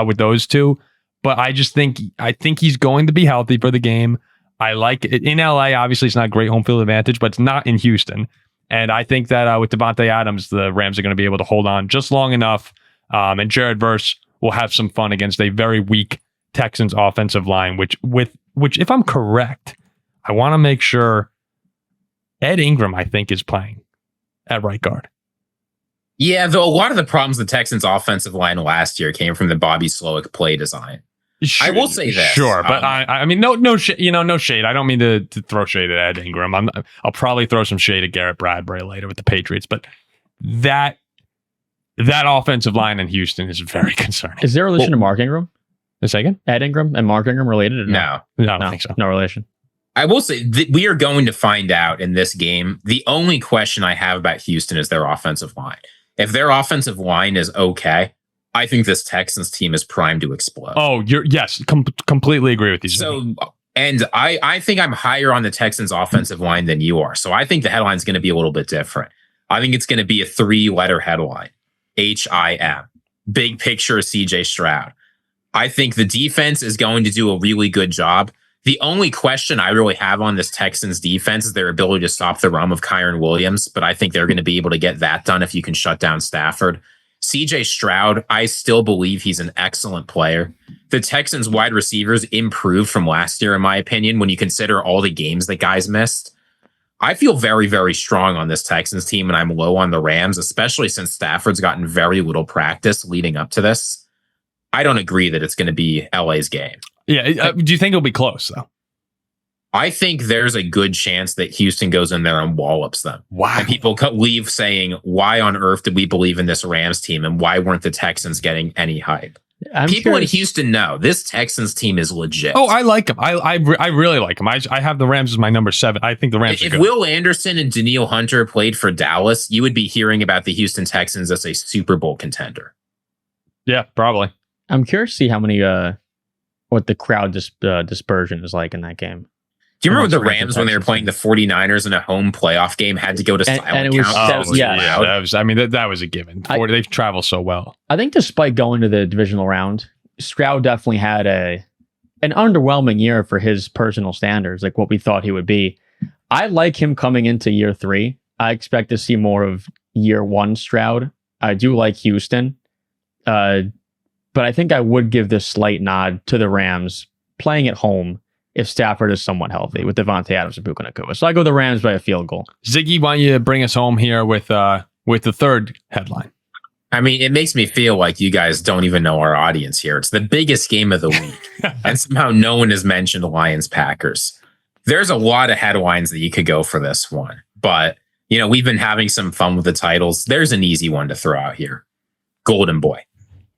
with those two, but I think he's going to be healthy for the game. I like it in LA. Obviously, it's not a great home field advantage, but it's not in Houston. And I think that with Devontae Adams, the Rams are going to be able to hold on just long enough. And Jared Verse will have some fun against a very weak Texans offensive line, which if I'm correct, I want to make sure Ed Ingram, I think, is playing at right guard. Yeah, though a lot of the problems the Texans offensive line last year came from the Bobby Slowick play design. Sure, I will say this. Sure, but I mean, no shade. I don't mean to throw shade at Ed Ingram. I'll probably throw some shade at Garrett Bradbury later with the Patriots, but that offensive line in Houston is very concerning. Is there a relation to Mark Ingram? A second? Ed Ingram and Mark Ingram related? Or no, I don't think so. No relation. I will say that we are going to find out in this game. The only question I have about Houston is their offensive line. If their offensive line is okay, I think this Texans team is primed to explode. Oh, completely agree with you. So, and I think I'm higher on the Texans offensive line than you are. So I think the headline is going to be a little bit different. I think it's going to be a 3-letter headline, HIM. Big picture of CJ Stroud. I think the defense is going to do a really good job. The only question I really have on this Texans defense is their ability to stop the run of Kyron Williams, but I think they're going to be able to get that done if you can shut down Stafford. CJ Stroud, I still believe he's an excellent player. The Texans wide receivers improved from last year, in my opinion, when you consider all the games that guys missed. I feel very, very strong on this Texans team, and I'm low on the Rams, especially since Stafford's gotten very little practice leading up to this. I don't agree that it's going to be LA's game. Yeah. Do you think it'll be close, though? I think there's a good chance that Houston goes in there and wallops them. Wow. And people leave saying, why on earth did we believe in this Rams team? And why weren't the Texans getting any hype? People in Houston know this Texans team is legit. Oh, I like them. I really like them. I have the Rams as my number 7. I think the Rams are good. If Will Anderson and Danielle Hunter played for Dallas, you would be hearing about the Houston Texans as a Super Bowl contender. Yeah, probably. I'm curious to see how many what the crowd dispersion is like in that game. Do you remember the Rams when they were playing the 49ers in a home playoff game had to go to silent and it was, count? That was a given. They've traveled so well. I think despite going to the divisional round, Stroud definitely had an underwhelming year for his personal standards, like what we thought he would be. I like him coming into year 3. I expect to see more of year 1 Stroud. I do like Houston. But I think I would give this slight nod to the Rams playing at home if Stafford is somewhat healthy with Devontae Adams and Puka Nacua. So I go the Rams by a field goal. Ziggy, why don't you bring us home here with the third headline? I mean, it makes me feel like you guys don't even know our audience here. It's the biggest game of the week. And somehow no one has mentioned Lions-Packers. There's a lot of headlines that you could go for this one. But, we've been having some fun with the titles. There's an easy one to throw out here. Golden Boy.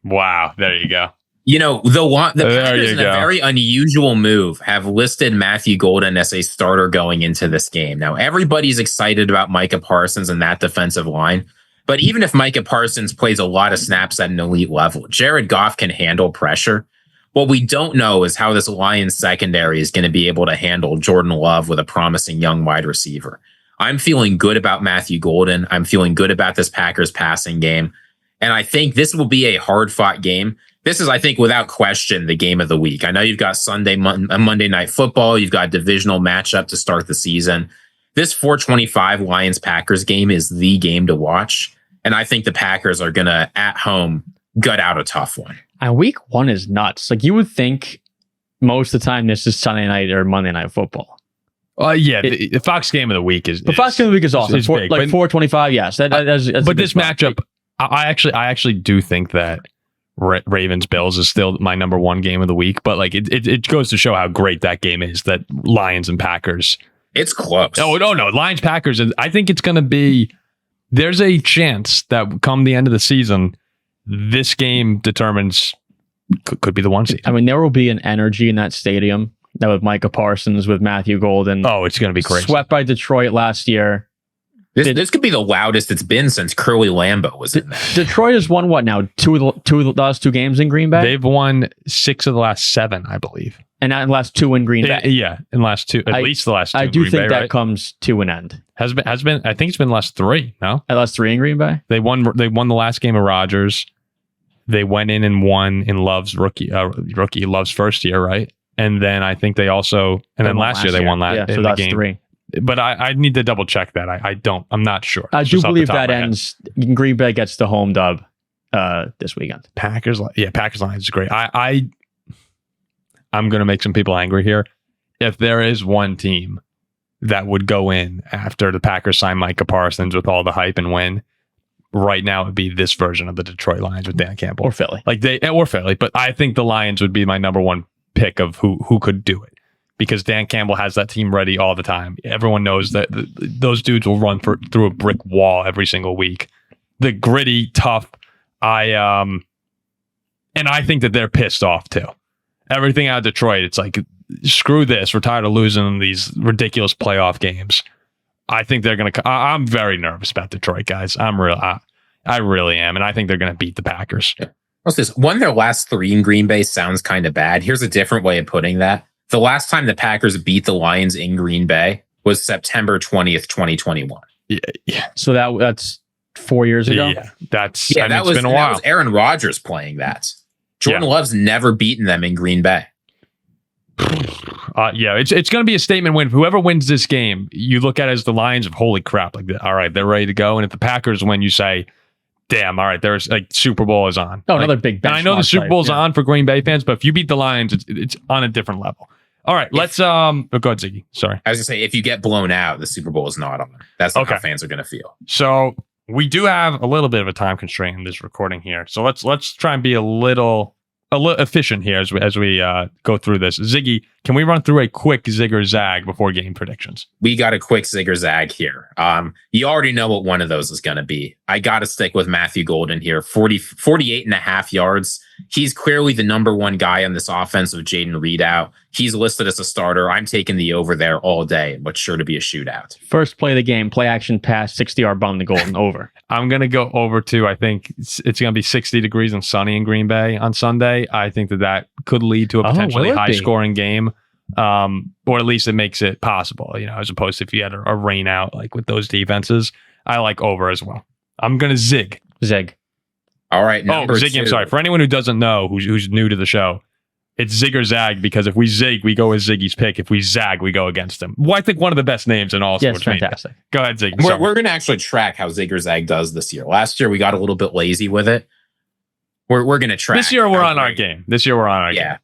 Wow, there you go. The Packers in a very unusual move have listed Matthew Golden as a starter going into this game. Now, everybody's excited about Micah Parsons and that defensive line. But even if Micah Parsons plays a lot of snaps at an elite level, Jared Goff can handle pressure. What we don't know is how this Lions secondary is going to be able to handle Jordan Love with a promising young wide receiver. I'm feeling good about Matthew Golden. I'm feeling good about this Packers passing game. And I think this will be a hard-fought game. This is, I think, without question, the game of the week. I know you've got Monday Night Football. You've got a divisional matchup to start the season. This 4:25 Lions-Packers game is the game to watch. And I think the Packers are going to, at home, gut out a tough one. And week 1 is nuts. Like, you would think most of the time this is Sunday night or Monday Night Football. The Fox game of the week is... The Fox game of the week is awesome. Is big, 4:25, yes. But this matchup, I actually do think that Ravens-Bills is still my number one game of the week. But like it goes to show how great that game is, that Lions and Packers. It's close. Oh, no. Lions-Packers, I think it's going to be... There's a chance that come the end of the season, this game determines could be the one seed. I mean, there will be an energy in that stadium that with Micah Parsons, with Matthew Golden. Oh, it's going to be crazy. Swept by Detroit last year. This could be the loudest it's been since Curly Lambeau was in there. Detroit has won what now? Two of the last 2 games in Green Bay? They've won 6 of the last 7, I believe. And not in the last 2 in Green Bay. Yeah, in the last 2, at least the last 2. I do Green think Bay, that right? comes to an end. Has been. I think it's been the last 3. No, at last 3 in Green Bay. They won the last game of Rodgers. They went in and won in Love's rookie Love's first year, right? And then I think they also then last year they won that. Yeah, so that's game. 3. But I need to double check that. I'm not sure. I do believe that ends. Green Bay gets the home dub this weekend. Packers Lions is great. I'm going to make some people angry here. If there is one team that would go in after the Packers sign Micah Parsons with all the hype and win, right now it would be this version of the Detroit Lions with Dan Campbell or Philly, or Philly. But I think the Lions would be my number one pick of who could do it, because Dan Campbell has that team ready all the time. Everyone knows that those dudes will run through a brick wall every single week. The gritty, tough. And I think that they're pissed off too. Everything out of Detroit, it's like, screw this. We're tired of losing these ridiculous playoff games. I think they're going to... I'm very nervous about Detroit, guys. I really am. And I think they're going to beat the Packers. Yeah. What's this? One of their last 3 in Green Bay sounds kind of bad. Here's a different way of putting that. The last time the Packers beat the Lions in Green Bay was September 20th, 2021. Yeah. So that's 4 years ago? Yeah. It's been a while. That was Aaron Rodgers playing that. Jordan Love's never beaten them in Green Bay. It's going to be a statement win. Whoever wins this game, you look at it as the Lions of holy crap. Like, all right, they're ready to go. And if the Packers win, you say, damn, all right, there's like Super Bowl is on. Oh, another big benchmark. And I know the Super Bowl's on for Green Bay fans, but if you beat the Lions, it's on a different level. All right, let's go ahead, Ziggy. Sorry. I was going to say, if you get blown out, the Super Bowl is not on. That's not how fans are going to feel. So we do have a little bit of a time constraint in this recording here. So let's try and be a little efficient here as we go through this. Ziggy, can we run through a quick zig or zag before game predictions? We got a quick zig or zag here. You already know what one of those is going to be. I got to stick with Matthew Golden here. 48 and a half yards. He's clearly the number one guy on this offense with Jaden Reed out. He's listed as a starter. I'm taking the over there all day. What's sure to be a shootout. First play of the game, play action pass, 60-yard bomb to Golden, over. I'm going to go over to, I think it's going to be 60 degrees and sunny in Green Bay on Sunday. I think that could lead to a potentially high-scoring game. Or at least it makes it possible, as opposed to if you had a rain out, like with those defenses. I like over as well. I'm going to zig. All right. Ziggy, I'm sorry. For anyone who doesn't know, who's new to the show, it's zig or zag, because if we zig, we go with Ziggy's pick. If we zag, we go against him. Well, I think one of the best names in all sports media. Fantastic. Go ahead, Zig. We're going to actually track how zig or zag does this year. Last year, we got a little bit lazy with it. We're going to track. This year, we're on our game. Yeah.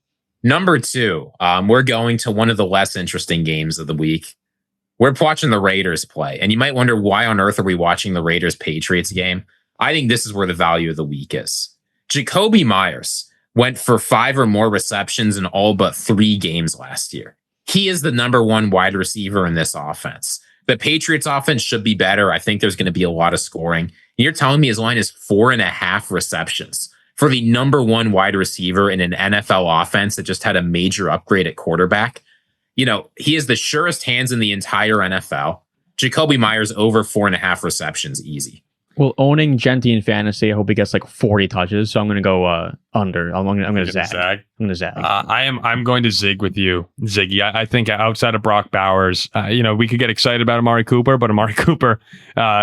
Number 2, we're going to one of the less interesting games of the week. We're watching the Raiders play. And you might wonder, why on earth are we watching the Raiders-Patriots game? I think this is where the value of the week is. Jacoby Myers went for 5 or more receptions in all but 3 games last year. He is the number 1 wide receiver in this offense. The Patriots offense should be better. I think there's going to be a lot of scoring. You're telling me his line is 4.5 receptions for the number one wide receiver in an NFL offense that just had a major upgrade at quarterback. You know, he has the surest hands in the entire NFL. Jacoby Myers over 4.5 receptions, easy. Well, owning Genti in fantasy, I hope he gets like 40 touches. So I'm going to go under. I'm going to zag. I'm going to zag. I'm going to zig with you, Ziggy. I think outside of Brock Bowers, we could get excited about Amari Cooper, but Amari Cooper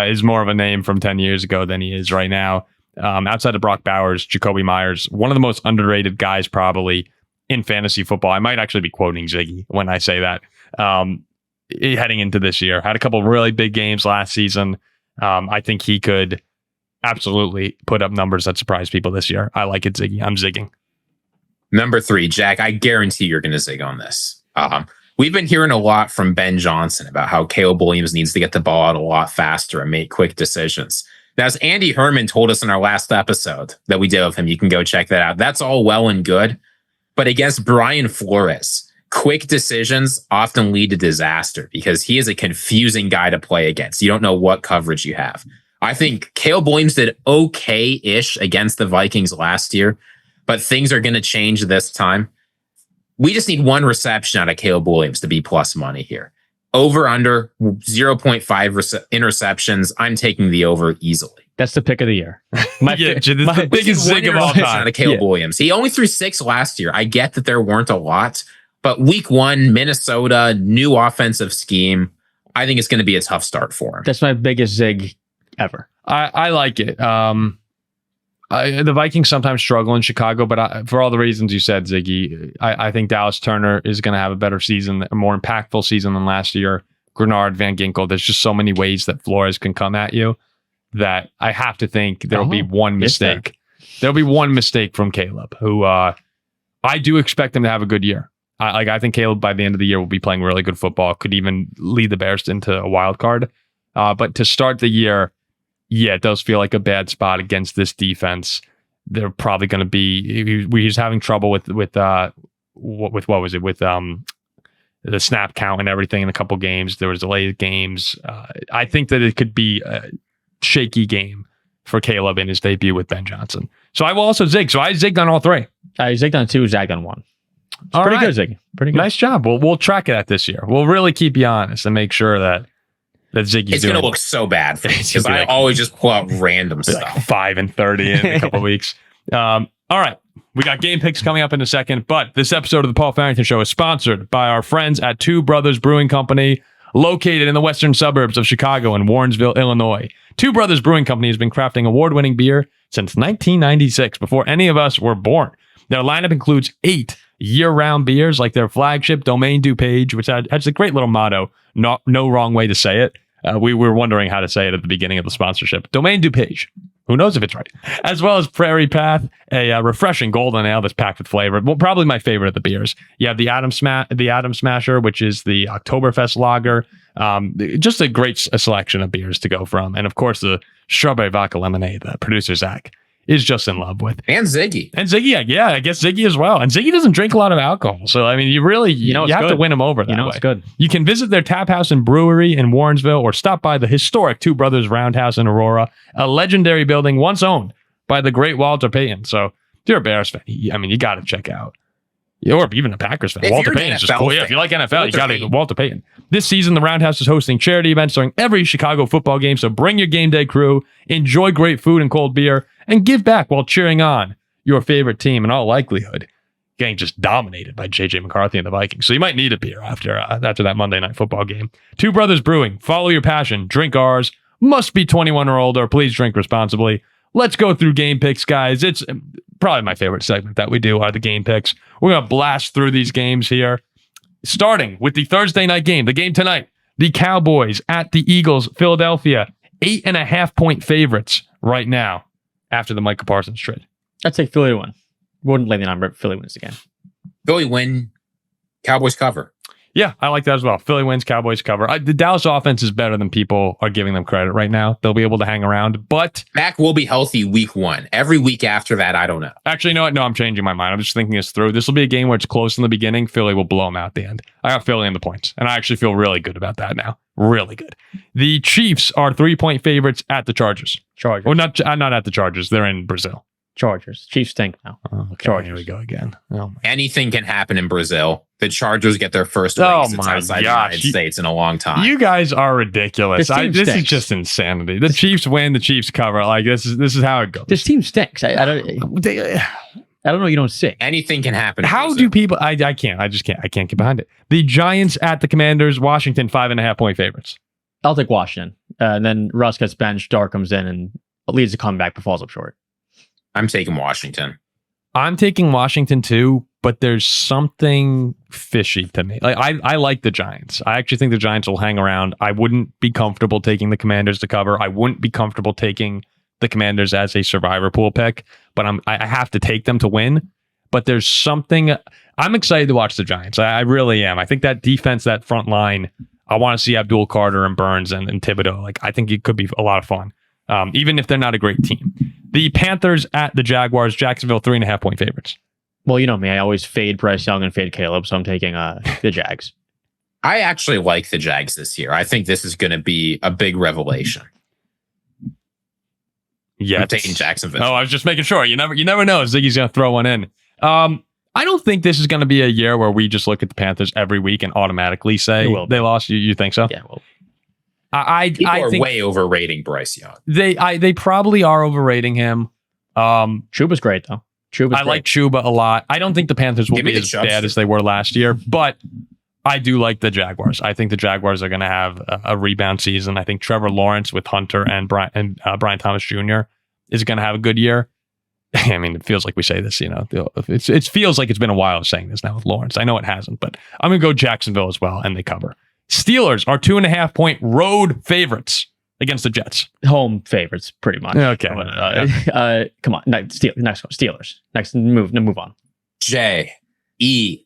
is more of a name from 10 years ago than he is right now. Outside of Brock Bowers, Jacoby Myers, one of the most underrated guys probably in fantasy football. I might actually be quoting Ziggy when I say that. Heading into this year, had a couple of really big games last season. I think he could absolutely put up numbers that surprise people this year. I like it, Ziggy. I'm zigging. Number 3, Jack, I guarantee you're going to zig on this. We've been hearing a lot from Ben Johnson about how Caleb Williams needs to get the ball out a lot faster and make quick decisions. Now, as Andy Herman told us in our last episode that we did with him, you can go check that out. That's all well and good. But against Brian Flores, quick decisions often lead to disaster because he is a confusing guy to play against. You don't know what coverage you have. I think Caleb Williams did okay-ish against the Vikings last year, but things are going to change this time. We just need one reception out of Caleb Williams to be plus money here. Over under 0.5 interceptions. I'm taking the over easily. That's the pick of the year. The biggest zig of all time out of Caleb Williams. He only threw 6 last year. I get that there weren't a lot, but week 1, Minnesota, new offensive scheme. I think it's going to be a tough start for him. That's my biggest zig ever. I like it. The Vikings sometimes struggle in Chicago, but for all the reasons you said, Ziggy, I think Dallas Turner is going to have a better season, a more impactful season than last year. Grenard, Van Ginkel, there's just so many ways that Flores can come at you that I have to think there'll be one mistake. There'll be one mistake from Caleb, who I do expect him to have a good year. I think Caleb by the end of the year will be playing really good football, could even lead the Bears into a wild card. But to start the year, it does feel like a bad spot against this defense. They're probably going to be. He's having trouble with what was it with the snap count and everything in a couple games. There was delayed games. I think that it could be a shaky game for Caleb in his debut with Ben Johnson. So I will also zig. So I zigged on all 3. I zigged on 2, zagged on 1. It's pretty good, Ziggy. Pretty good. Nice job. We'll track that this year. We'll really keep you honest and make sure that Ziggy's it's going to look so bad for me because I always just pull out random stuff. Like 5-30 in a couple weeks. All right. We got game picks coming up in a second, but this episode of the Paul Farrington Show is sponsored by our friends at Two Brothers Brewing Company, located in the western suburbs of Chicago and Warrensville, Illinois. Two Brothers Brewing Company has been crafting award-winning beer since 1996, before any of us were born. Their lineup includes 8 year-round beers, like their flagship Domaine DuPage, which has a great little motto, no wrong way to say it. We were wondering how to say it at the beginning of the sponsorship. Domaine DuPage. Who knows if it's right? As well as Prairie Path, a refreshing golden ale that's packed with flavor. Well, probably my favorite of the beers. You have the Atom Smasher, which is the Oktoberfest lager. Just a great selection of beers to go from. And of course, the Strawberry Vodka Lemonade that producer Zach is just in love with. And Ziggy. I guess Ziggy as well. And Ziggy doesn't drink a lot of alcohol. So, I mean, you have to win him over that way. It's good. You can visit their tap house and brewery in Warrensville or stop by the historic Two Brothers Roundhouse in Aurora, a legendary building once owned by the great Walter Payton. So, if you're a Bears fan, you got to check out. Or even a Packers fan. Walter Payton's just cool. Yeah, if you like NFL, you got to Walter Payton. This season, the Roundhouse is hosting charity events during every Chicago football game. So bring your game day crew, enjoy great food and cold beer, and give back while cheering on your favorite team. In all likelihood, getting just dominated by JJ McCarthy and the Vikings. So you might need a beer after that Monday night football game. Two Brothers Brewing. Follow your passion. Drink ours. Must be 21 or older. Please drink responsibly. Let's go through game picks, guys. It's probably my favorite segment that we do are the game picks. We're going to blast through these games here, starting with the Thursday night game, the game tonight. The Cowboys at the Eagles, Philadelphia, 8.5-point favorites right now after the Micah Parsons trade. I'd take Philly to win. Wouldn't lay the number. Philly wins again. Philly win, Cowboys cover. Yeah, I like that as well. Philly wins, Cowboys cover. The Dallas offense is better than people are giving them credit right now. They'll be able to hang around, but Mac will be healthy week 1. Every week after that, I don't know. Actually, you know what? No, I'm changing my mind. I'm just thinking this through. This will be a game where it's close in the beginning. Philly will blow them out at the end. I got Philly in the points, and I actually feel really good about that now. Really good. The Chiefs are 3-point favorites at the Chargers. Or not at the Chargers. They're in Brazil. Chargers. Chiefs stink now. Oh, okay, Chargers. here we go again. Oh my. Anything can happen in Brazil. The Chargers get their first Oh rings my outside the gosh. United States in a long time. You guys are ridiculous. This team This is stinks. just insanity. The Chiefs win, the Chiefs cover. Like this is how it goes. This team stinks. I don't know. You don't see. Anything can happen. in How Brazil. do people? I can't. I just can't. I can't get behind it. The Giants at the Commanders. Washington 5.5 point favorites. I'll take Washington. And then Russ gets benched. Dar comes in and leads a comeback, but falls up short. I'm taking Washington. I'm taking Washington too, but there's something fishy to me. Like I like the Giants. I actually think the Giants will hang around. I wouldn't be comfortable taking the Commanders to cover. I wouldn't be comfortable taking the Commanders as a survivor pool pick, but I have to take them to win. But there's something. I'm excited to watch the Giants. I really am. I think that defense, that front line, I want to see Abdul Carter and Burns and Thibodeau. Like I think it could be a lot of fun, even if they're not a great team. The Panthers at the Jaguars. Jacksonville 3.5 point favorites. Well, you know me. I always fade Bryce Young and fade Caleb, so I'm taking the Jags. I actually like the Jags this year. I think this is going to be a big revelation. Yeah, I'm taking Jacksonville. Oh, I was just making sure. You never know. Ziggy's going to throw one in. I don't think this is going to be a year where we just look at the Panthers every week and automatically say they lost. You think so? Yeah. Well, People I are think way overrating Bryce Young. they probably are overrating him. Chuba's great though. I like Chuba a lot. I don't think the Panthers will Give me be the as Chubbs. bad as they were last year, but I do like the Jaguars. I think the Jaguars are going to have a rebound season. I think Trevor Lawrence with Hunter and Brian Thomas Jr. is going to have a good year. I mean, it feels like we say this, it feels like it's been a while saying this now with Lawrence. I know it hasn't, but I'm going to go Jacksonville as well, and they cover. Steelers are 2.5 point road favorites against the Jets. home favorites, pretty much. Okay. Come on. Next one. Steelers. Next move on. J-E-T-S.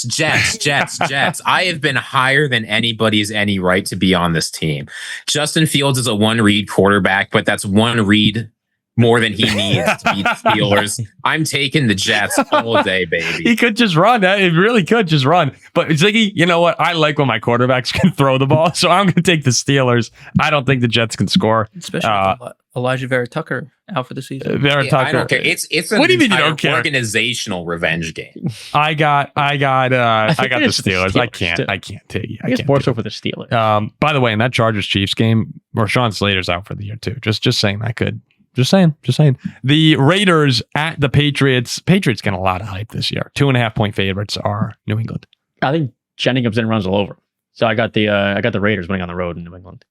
Jets. I have been higher than anybody's any right to be on this team. Justin Fields is a one-read quarterback, but that's one read more than he needs to beat the Steelers. I'm taking the Jets all day, baby. He could just run. It really could just run. But Ziggy, you know what? I like when my quarterbacks can throw the ball, so I'm going to take the Steelers. I don't think the Jets can score. Especially with Elijah Vera Tucker out for the season. Vera Tucker. I don't care. It's an What do you mean you entire don't care? organizational revenge game. I got the it's the Steelers. I Steelers. can't take you. I guess more so for the Steelers. By the way, in that Chargers Chiefs game, Rashawn Slater's out for the year too. Just saying that could. Just saying. The Raiders at the Patriots. Patriots getting a lot of hype this year. 2.5 point favorites are New England. I think Jennings comes in and runs all over. So I got the Raiders winning on the road in New England.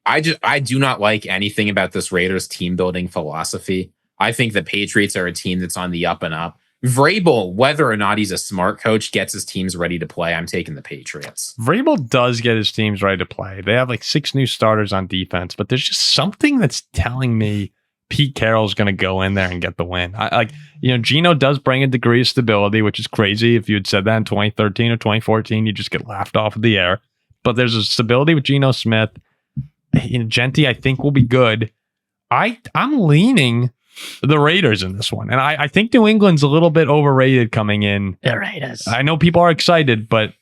I do not like anything about this Raiders team building philosophy. I think the Patriots are a team that's on the up and up. Vrabel, whether or not he's a smart coach, gets his teams ready to play. I'm taking the Patriots. Vrabel does get his teams ready to play. They have like 6 new starters on defense, but there's just something that's telling me Pete Carroll's going to go in there and get the win. Geno does bring a degree of stability, which is crazy. If you had said that in 2013 or 2014, you just get laughed off of the air. But there's a stability with Geno Smith. Genti, I think, will be good. I'm leaning the Raiders in this one. And I think New England's a little bit overrated coming in. The Raiders. I know people are excited, but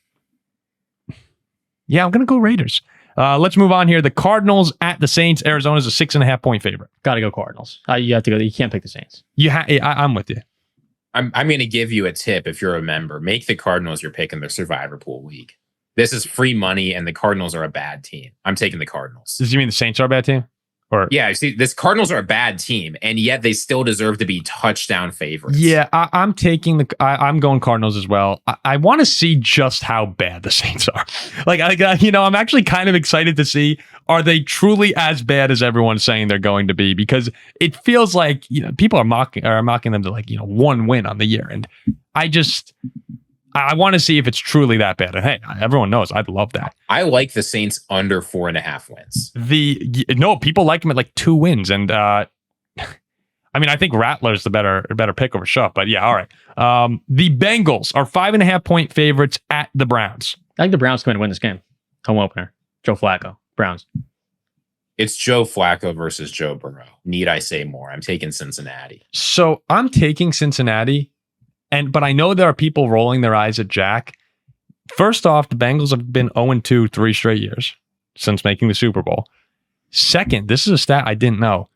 yeah, I'm going to go Raiders. Let's move on here. The Cardinals at the Saints. Arizona's a 6.5 point favorite. Got to go Cardinals. You have to go. You can't pick the Saints. I'm with you. I'm going to give you a tip if you're a member. Make the Cardinals your pick in their Survivor Pool League. This is free money, and the Cardinals are a bad team. I'm taking the Cardinals. Does you mean the Saints are a bad team? Or yeah, see, this Cardinals are a bad team, and yet they still deserve to be touchdown favorites. Yeah, I'm taking I'm going Cardinals as well. I want to see just how bad the Saints are. I'm actually kind of excited to see, are they truly as bad as everyone's saying they're going to be? Because it feels like people are mocking them to one win on the year, and I want to see if it's truly that bad. And hey, everyone knows I'd love that. I like the Saints under 4.5 wins. People like them at like 2 wins. And I think Rattler's the better pick over Schuff, but yeah, all right. The Bengals are 5.5 point favorites at the Browns. I think the Browns come in and win this game. Home opener. Joe Flacco. Browns. It's Joe Flacco versus Joe Burrow. Need I say more? I'm taking Cincinnati. So I'm taking Cincinnati. But I know there are people rolling their eyes at Jack. First off, the Bengals have been 0-2 3 straight years since making the Super Bowl. Second, this is a stat I didn't know.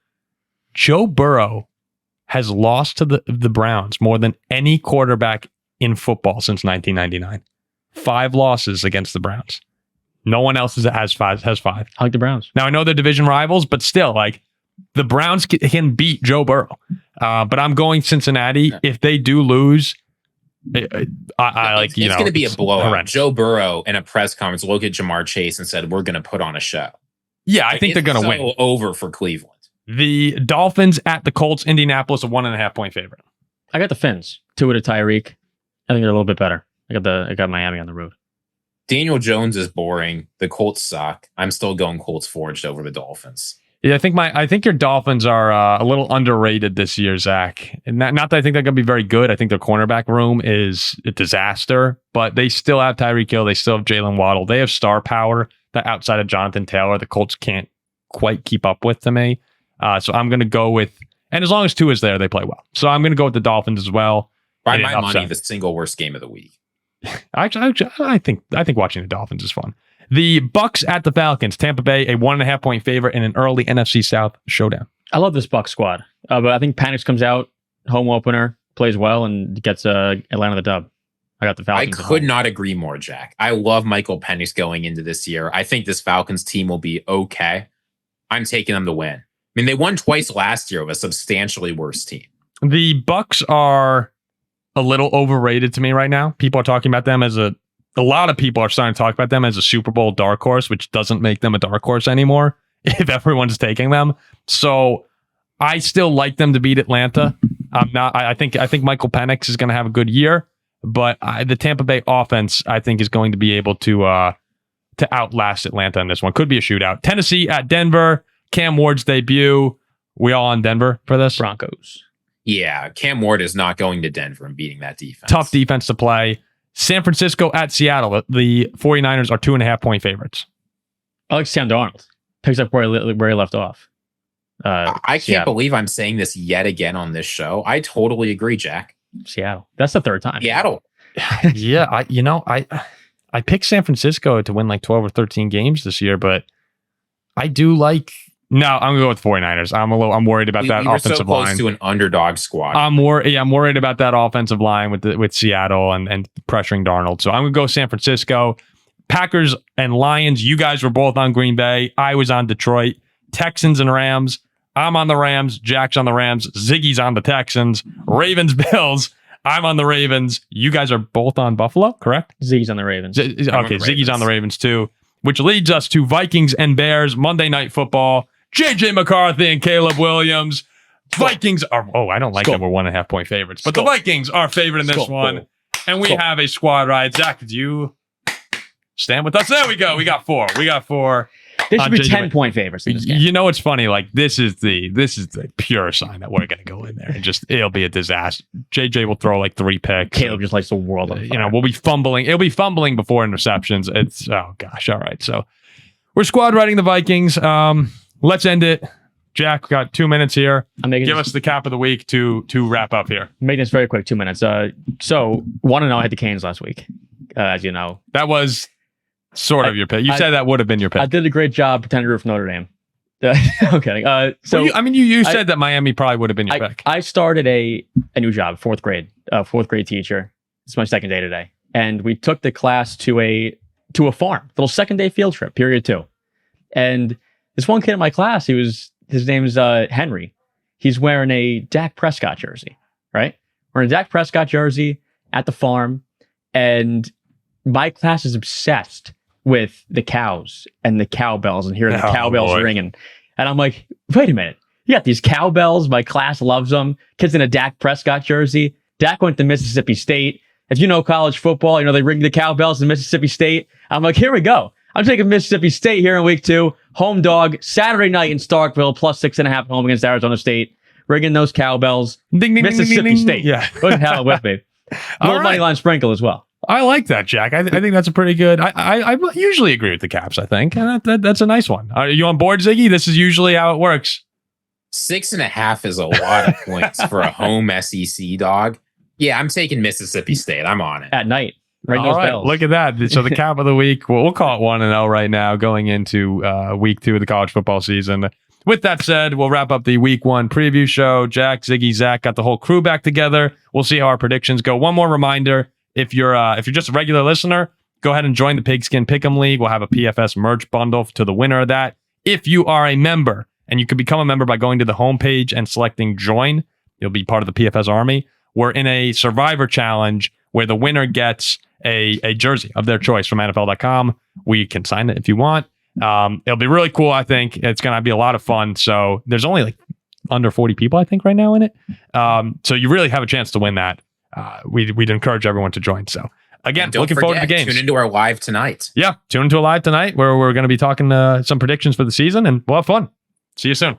Joe Burrow has lost to the Browns more than any quarterback in football since 1999. 5 losses against the Browns. No one else has 5. I like the Browns. Now, I know they're division rivals, but still, like, the Browns can beat Joe Burrow. But I'm going Cincinnati. If they do lose, it's going to be a blowout. Horrendous. Joe Burrow in a press conference looked at Jamar Chase and said, "We're going to put on a show." Yeah, I think they're going to win. Over for Cleveland. The Dolphins at the Colts. Indianapolis, a 1.5 point favorite. I got the Fins. 2 to Tyreek. I think they're a little bit better. I got Miami on the road. Daniel Jones is boring. The Colts suck. I'm still going Colts forged over the Dolphins. Yeah, I think your Dolphins are a little underrated this year, Zach. And not that I think they're going to be very good. I think their cornerback room is a disaster, but they still have Tyreek Hill. They still have Jalen Waddle. They have star power that outside of Jonathan Taylor, the Colts can't quite keep up with to me. So I'm going to go with, and as long as Tua is there, they play well. So I'm going to go with the Dolphins as well. By my money, the single worst game of the week. I think watching the Dolphins is fun. The Bucks at the Falcons. Tampa Bay, a 1.5 point favorite in an early NFC South showdown. I love this Bucs squad, but I think Penix comes out, home opener, plays well, and gets Atlanta the dub. I got the Falcons. I could not agree more, Jack. I love Michael Penix going into this year. I think this Falcons team will be okay. I'm taking them to win. I mean, they won twice last year with a substantially worse team. The Bucks are a little overrated to me right now. People are talking about them as a lot of people are starting to talk about them as a Super Bowl dark horse, which doesn't make them a dark horse anymore if everyone's taking them. So I still like them to beat Atlanta. I think Michael Penix is going to have a good year, but the Tampa Bay offense, I think, is going to be able to outlast Atlanta in this one. Could be a shootout. Tennessee at Denver. Cam Ward's debut. We all on Denver for this? Broncos. Yeah, Cam Ward is not going to Denver and beating that defense. Tough defense to play. San Francisco at Seattle. The 49ers are 2.5 point favorites. I like Sam Darnold. Picks up where he left off. I can't believe I'm saying this yet again on this show. I totally agree, Jack. Seattle. That's the third time. Seattle. Yeah, I picked San Francisco to win like 12 or 13 games this year, but I do like. No, I'm gonna go with 49ers. I'm worried about that offensive so close line. To an underdog squad. I'm worried about that offensive line with Seattle and pressuring Darnold. So I'm gonna go San Francisco. Packers and Lions. You guys were both on Green Bay. I was on Detroit. Texans and Rams. I'm on the Rams. Jack's on the Rams. Ziggy's on the Texans. Ravens, Bills. I'm on the Ravens. You guys are both on Buffalo, correct? Ziggy's on the Ravens. Ziggy's on the Ravens too, which leads us to Vikings and Bears, Monday Night Football. JJ McCarthy and Caleb Williams. Vikings are, I don't like them. We're 1.5 point favorites, but the Vikings are favored in this one. And we have a squad ride. Zach, did you stand with us? There we go. We got 4. This should be 10 point favorites in this game. You know what's funny? Like this is the pure sign that we're going to go in there and it'll be a disaster. JJ will throw like 3 picks. Caleb just likes the world. We'll be fumbling. It'll be fumbling before interceptions. It's oh gosh. All right. So we're squad riding the Vikings. Let's end it. Jack, we got 2 minutes here. Give us the cap of the week to wrap up here. Make this very quick. 2 minutes. So 1-0. I had the Canes last week. As you know, that was sort of your pick. You said that would have been your pick. I did a great job pretending to root for Notre Dame. I'm kidding. You said that Miami probably would have been your pick. I started a new job, fourth grade teacher. It's my second day today, and we took the class to a farm, little second day field trip, period 2. And this one kid in my class, his name's Henry. He's wearing a Dak Prescott jersey, right? Wearing a Dak Prescott jersey at the farm, and my class is obsessed with the cows and the cowbells and hearing the cowbells ringing. And I'm like, wait a minute. You got these cowbells. My class loves them. Kids in a Dak Prescott jersey. Dak went to Mississippi State. If you know college football, they ring the cowbells in Mississippi State. I'm like, here we go. I'm taking Mississippi State here in week 2. Home dog, Saturday night in Starkville, plus 6.5 at home against Arizona State. Ringing those cowbells. Ding, ding, Mississippi ding, ding, ding. State. Yeah. Go ahead and have it with me. Little money line sprinkle as well. I like that, Jack. I think that's a pretty good. I usually agree with the Caps, I think. And that's a nice one. Are you on board, Ziggy? This is usually how it works. 6.5 is a lot of points for a home SEC dog. Yeah, I'm taking Mississippi State. I'm on it. At night. Ring All those right, bells. look at that. So the cap of the week, we'll call it 1-0 right now going into week 2 of the college football season. with that said, we'll wrap up the week 1 preview show. Jack, Ziggy, Zach got the whole crew back together. We'll see how our predictions go. One more reminder, if you're just a regular listener, go ahead and join the Pigskin Pick'em League. We'll have a PFS merch bundle to the winner of that. If you are a member, and you can become a member by going to the homepage and selecting join, you'll be part of the PFS army. We're in a Survivor Challenge where the winner gets a jersey of their choice from NFL.com. We can sign it if you want. It'll be really cool, I think. It's going to be a lot of fun. So there's only like under 40 people, I think, right now in it. So you really have a chance to win that. We'd encourage everyone to join. So again, looking forward to the games. Tune into our live tonight. Yeah, tune into a live tonight where we're going to be talking some predictions for the season, and we'll have fun. See you soon.